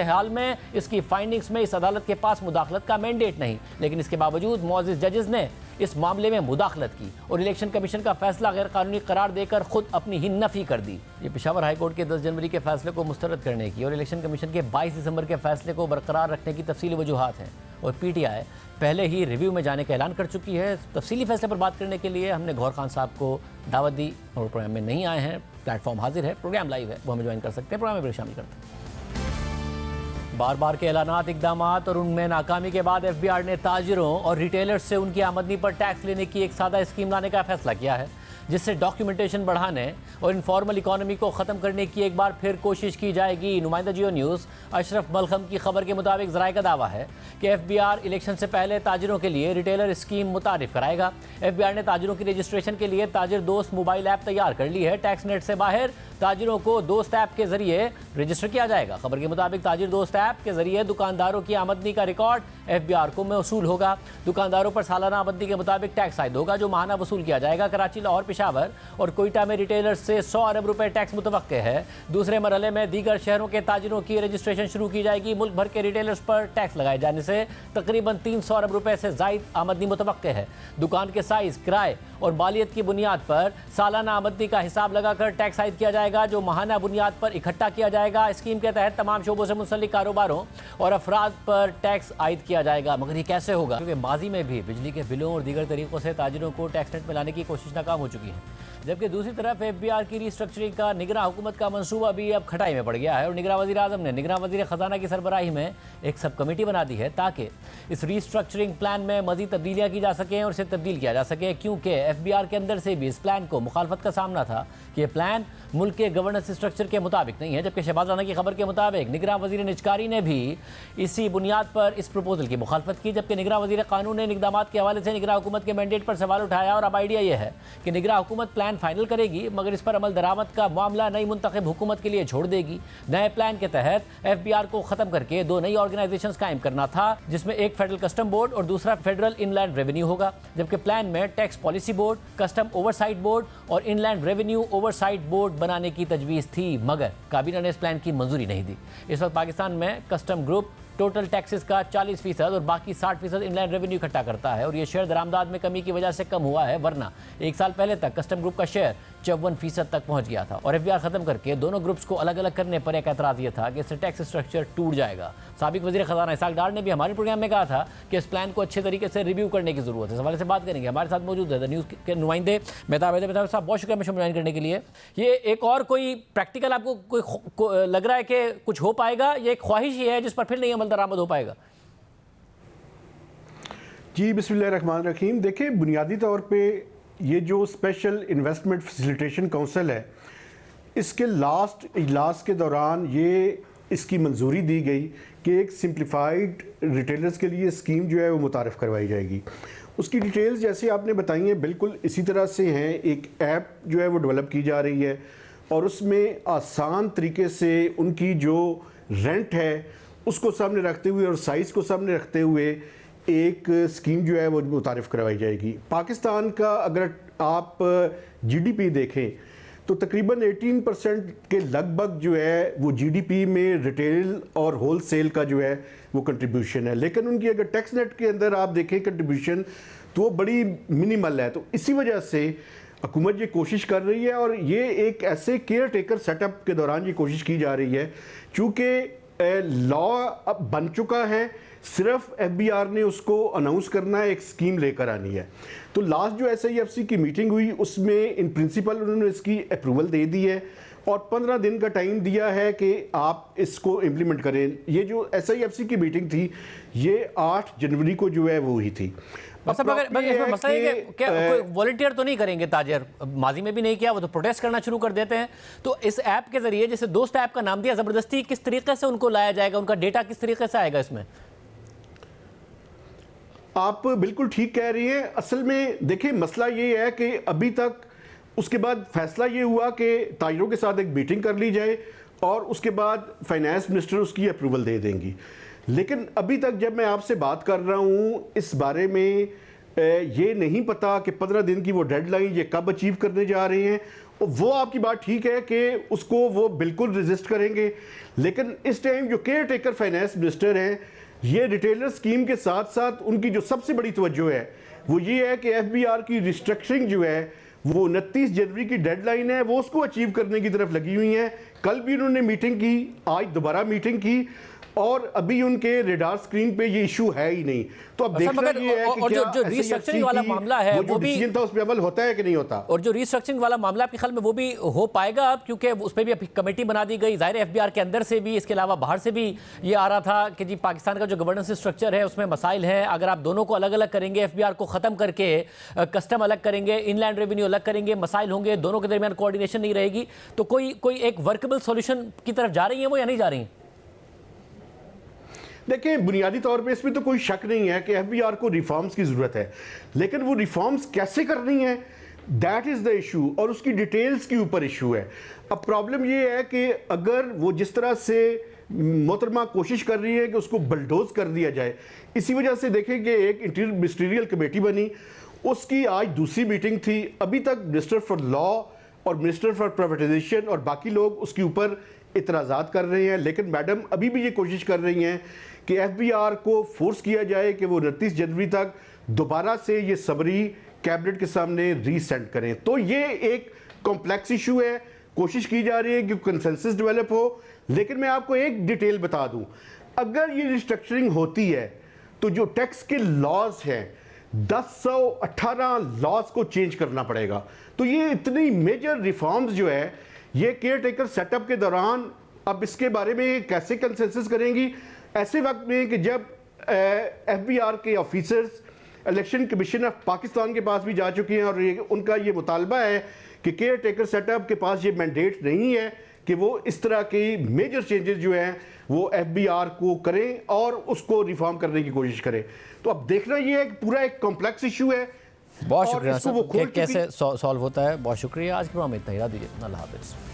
हाल में इसकी फाइंडिंग्स में इस अदालत के पास मुदाखलत का मैंडेट नहीं, लेकिन इसके बावजूद मुअज़्ज़िज़ जजेस ने इस मामले में मुदाखलत की और इलेक्शन कमीशन का फैसला गैर कानूनी करार देकर खुद अपनी ही नफी कर दी। ये पेशावर हाई कोर्ट के 10 जनवरी के फैसले को मुस्तरद करने की और इलेक्शन कमीशन के 22 दिसंबर के फैसले को बरकरार रखने की तफसीली वजूहात हैं और पीटीआई पहले ही रिव्यू में जाने का ऐलान कर चुकी है। तफसीली फैसले पर बात करने के लिए हमने गौहर खान साहब को दावत दी और प्रोग्राम में नहीं आए हैं। प्लेटफॉर्म हाजिर है, प्रोग्राम लाइव है, वो हमें ज्वाइन कर सकते हैं, प्रोग्राम में शामिल करते हैं। बार बार के ऐलानात, इकदामात और उनमें नाकामी के बाद एफबीआर ने ताजिरों और रिटेलर्स से उनकी आमदनी पर टैक्स लेने की एक सादा स्कीम लाने का फैसला किया है, जिससे डॉक्यूमेंटेशन बढ़ाने और इनफॉर्मल इकोनॉमी को ख़त्म करने की एक बार फिर कोशिश की जाएगी। नुमाइंदा जियो न्यूज़ अशरफ मलखम की खबर के मुताबिक ज़राए का दावा है कि एफबीआर इलेक्शन से पहले ताजिरों के लिए रिटेलर स्कीम मुतारिफ कराएगा। एफबीआर ने ताजिरों की रजिस्ट्रेशन के लिए ताजिर दोस्त मोबाइल ऐप तैयार कर ली है। टैक्स नेट से बाहर ताजिरों को दोस्त ऐप के जरिए रजिस्टर किया जाएगा। खबर के मुताबिक ताजिर दोस्त ऐप के जरिए दुकानदारों की आमदनी का रिकॉर्ड एफबीआर को मौसूल होगा। दुकानदारों पर सालाना आमदनी के मुताबिक टैक्स आयद होगा जो माहाना वसूल किया जाएगा। कराची, लाहौर, पेशावर और कोयटा में रिटेलर्स से 100 अरब रुपए टैक्स मुतवक्के है। दूसरे मरहले में दीगर शहरों के ताजिरों की रजिस्ट्रेशन शुरू की जाएगी। मुल्क भर के रिटेलर्स पर टैक्स लगाए जाने से तकरीबन 300 अरब रुपए से जायद आमदनी मुतवक्के है। दुकान के साइज, किराए और मालियत की बुनियाद पर सालाना आमदनी का हिसाब लगाकर टैक्स आयद किया जाएगा जो माहाना बुनियाद पर इकट्ठा किया जाएगा। स्कीम के तहत तमाम शोबों से मुंसलिक कारोबारों और अफराद पर टैक्स आयद किया जाएगा। मगर ये कैसे होगा? क्योंकि माजी में भी बिजली के बिलों और दीगर तरीकों से ताजिरों को टैक्स नेट में लाने की कोशिश नाकाम हो चुकी है। जबकि दूसरी तरफ एफबीआर की रिस्ट्रक्चरिंग का निगरान हुकूमत का मंसूबा भी अब खटाई में पड़ गया है और निगरान वज़ीर आज़म ने निगरान वज़ीर ख़जाना की सरबराही में एक सब कमेटी बना दी है ताकि इस रिस्ट्रक्चरिंग प्लान में मज़ीद तब्दीलियाँ की जा सकें और इसे तब्दील किया जा सके, क्योंकि एफबीआर के अंदर से भी इस प्लान को मुखालफत का सामना था कि यह प्लान मुल्क के गवर्नेंस स्ट्रक्चर के मुताबिक नहीं है। जबकि शहबाज राना की खबर के मुताबिक निगरान वज़ीर निजकारी ने भी इसी बुनियाद पर इस प्रपोजल की मुखालफत की, जबकि निगरान वज़ीर कानून ने इक़दामात के हवाले से निगरान हुकूमत के मैंडेट पर सवाल उठाया और अब आइडिया यह है कि निगरान हुकूमत प्लान फाइनल करेगी मगर इस पर अमल दरामद का मामला नई मुंतखब हुकूमत के लिए छोड़ देगी। नए प्लान के तहत एफबीआर को खत्म करके 2 नई ऑर्गेनाइजेशंस कायम करना था, जिसमें एक फेडरल कस्टम बोर्ड और दूसरा फेडरल इनलैंड रेवेन्यू होगा। जबकि प्लान में tax policy board, custom oversight board और इनलैंड रेवेन्यू ओवरसाइट बोर्ड बनाने की तजवीज़ थी, मगर काबीना ने इस प्लान की मंजूरी नहीं दी। इस वक्त पाकिस्तान में कस्टम ग्रुप टोटल टैक्सेस का 40% और बाकी 60% इनलैंड रेवेन्यू इकट्ठा करता है और ये शेयर दरामदाद में कमी की वजह से कम हुआ है, वरना एक साल पहले तक कस्टम ग्रुप का शेयर 54% तक पहुंच गया था। और एफबीआर खत्म करके दोनों ग्रुप्स को अलग अलग करने पर एक एतराज़ ये था कि इससे टैक्स स्ट्रक्चर टूट जाएगा। साबिक वज़ीर ख़ज़ाना इसाक डार ने भी हमारे प्रोग्राम में कहा था कि इस प्लान को अच्छे तरीके से रिव्यू करने की ज़रूरत है। इस हवाले से बात करेंगे, हमारे साथ मौजूद है द न्यूज़ के नुमाइंदे मेहताब साहब। बहुत शुक्रिया मुझे ज्वाइन करने के लिए। ये एक और कोई प्रैक्टिकल आपको कोई लग रहा है कि कुछ हो पाएगा, ये एक ख्वाहिश ही है जिस पर फिर नहीं अमल दरामद हो पाएगा? जी बिस्मिल्लाहिर्रहमानिर्रहीम। देखिए, बुनियादी तौर पे ये जो स्पेशल इन्वेस्टमेंट फैसिलिटेशन काउंसिल है, इसके लास्ट इजलास के दौरान ये इसकी मंजूरी दी गई कि एक सिंप्लीफाइड रिटेलर्स के लिए स्कीम जो है वो मुतारफ़ करवाई जाएगी। उसकी डिटेल्स जैसे आपने बताई हैं बिल्कुल इसी तरह से हैं। एक ऐप जो है वो डेवलप की जा रही है और उसमें आसान तरीके से उनकी जो रेंट है उसको सामने रखते हुए और साइज़ को सामने रखते हुए एक स्कीम जो है वो मुतारिफ़ करवाई जाएगी। पाकिस्तान का अगर आप जीडीपी देखें तो तकरीबन 18% के लगभग जो है वो जीडीपी में रिटेल और होलसेल का जो है वो कंट्रीब्यूशन है, लेकिन उनकी अगर टैक्स नेट के अंदर आप देखें कंट्रीब्यूशन तो वो बड़ी मिनिमल है। तो इसी वजह से हुकूमत ये कोशिश कर रही है और ये एक ऐसे केयर टेकर सेटअप के दौरान ये कोशिश की जा रही है, चूँकि लॉ अब बन चुका है, सिर्फ एफबीआर ने उसको अनाउंस करना है, एक स्कीम लेकर आनी है। तो लास्ट जो एसआईएफसी की मीटिंग हुई उसमें इन प्रिंसिपल उन्होंने इसकी अप्रूवल दे दी है और 15 दिन का टाइम दिया है कि आप इसको इम्प्लीमेंट करें। ये जो SIFC की मीटिंग थी ये 8 जनवरी को जो है वो हुई थी। मतलब अगर इसमें मसला है कि क्या कोई वॉलंटियर तो नहीं करेंगे ताजर, माजी में भी नहीं किया, वो तो प्रोटेस्ट करना शुरू कर देते हैं। तो इस ऐप के जरिए, जैसे दोस्त ऐप का नाम दिया, जबरदस्ती किस तरीके से उनको लाया जाएगा, उनका डेटा किस तरीके से आएगा इसमें? आप बिल्कुल ठीक कह रही हैं। असल में देखिए मसला ये है कि अभी तक उसके बाद फैसला ये हुआ कि ताजरों के साथ एक मीटिंग कर ली जाए और उसके बाद फाइनेंस मिनिस्टर उसकी अप्रूवल दे देंगी। लेकिन अभी तक जब मैं आपसे बात कर रहा हूँ इस बारे में ये नहीं पता कि 15 दिन की वो डेडलाइन ये कब अचीव करने जा रहे हैं। वो आपकी बात ठीक है कि उसको वो बिल्कुल रेजिस्ट करेंगे, लेकिन इस टाइम जो केयर टेकर फाइनेंस मिनिस्टर हैं ये रिटेलर स्कीम के साथ साथ उनकी जो सबसे बड़ी तवज्जो है वो ये है कि FBR की रिस्ट्रक्चरिंग जो है वो 29 जनवरी की डेडलाइन है, वो उसको अचीव करने की तरफ लगी हुई हैं। कल भी उन्होंने मीटिंग की, आज दोबारा मीटिंग की और अभी उनके रेडार स्क्रीन पे ये इशू है ही नहीं। तो अब देखना ये है कि और क्या जो रीस्ट्रक्चरिंग वाला मामला है वो भी था उस पे अमल होता है कि नहीं होता। और जो रीस्ट्रक्चरिंग वाला मामला आपके ख्याल में वो भी हो पाएगा अब, क्योंकि उस पर भी अभी कमेटी बना दी गई, जाहिर FBR के अंदर से भी, इसके अलावा बाहर से भी ये आ रहा था कि जी पाकिस्तान का जो गवर्नेंस स्ट्रक्चर है उसमें मसाइल हैं, अगर आप दोनों को अलग अलग करेंगे, FBR को ख़त्म करके कस्टम अलग करेंगे, इनलैंड रेवेन्यू अलग करेंगे, मसाइल होंगे, दोनों के दरमियान कोऑर्डिनेशन नहीं रहेगी, तो कोई एक वर्केबल सॉल्यूशन की तरफ जा रही है वो या नहीं जा रही? देखिए बुनियादी तौर पे इसमें तो कोई शक नहीं है कि FBR को रिफॉर्म्स की ज़रूरत है, लेकिन वो रिफॉर्म्स कैसे करनी है दैट इज़ द इशू और उसकी डिटेल्स के ऊपर इशू है। अब प्रॉब्लम ये है कि अगर वो जिस तरह से मोहतरमा कोशिश कर रही है कि उसको बलडोज कर दिया जाए, इसी वजह से देखें कि एक इंटीरियर मिनिस्ट्रियल कमेटी बनी, उसकी आज दूसरी मीटिंग थी। अभी तक मिनिस्टर फॉर लॉ और मिनिस्टर फॉर प्राइवेटाइजेशन और बाकी लोग उसके ऊपर इतराज़ात कर रहे हैं, लेकिन मैडम अभी भी ये कोशिश कर रही हैं कि FBR को फोर्स किया जाए कि वो 29 जनवरी तक दोबारा से ये समरी कैबिनेट के सामने रीसेंड करें। तो ये एक कॉम्प्लेक्स इशू है, कोशिश की जा रही है कि कंसेंसस डेवलप हो। लेकिन मैं आपको एक डिटेल बता दूं, अगर ये रिस्ट्रक्चरिंग होती है तो जो टैक्स के लॉज हैं 1018 लॉज को चेंज करना पड़ेगा। तो ये इतनी मेजर रिफॉर्म्स जो है ये केयर टेकर सेटअप के दौरान, अब इसके बारे में कैसे कंसेंसस करेंगी ऐसे वक्त में कि जब FBR के officers election commission of Pakistan के पास भी जा चुके हैं और उनका ये मुतालबा है कि केयर टेकर सेटअप के पास ये मैंडेट नहीं है कि वो इस तरह की मेजर चेंजेस जो हैं वो FBR को करें और उसको रिफॉर्म करने की कोशिश करें। तो अब देखना ये है पूरा एक कॉम्प्लेक्स इशू है। बहुत शुक्रिया सर, कैसे सॉल्व होता है। बहुत शुक्रिया। आज के प्रोग्राम में इतना ही, दीजिए, अल्लाह हाफिज़।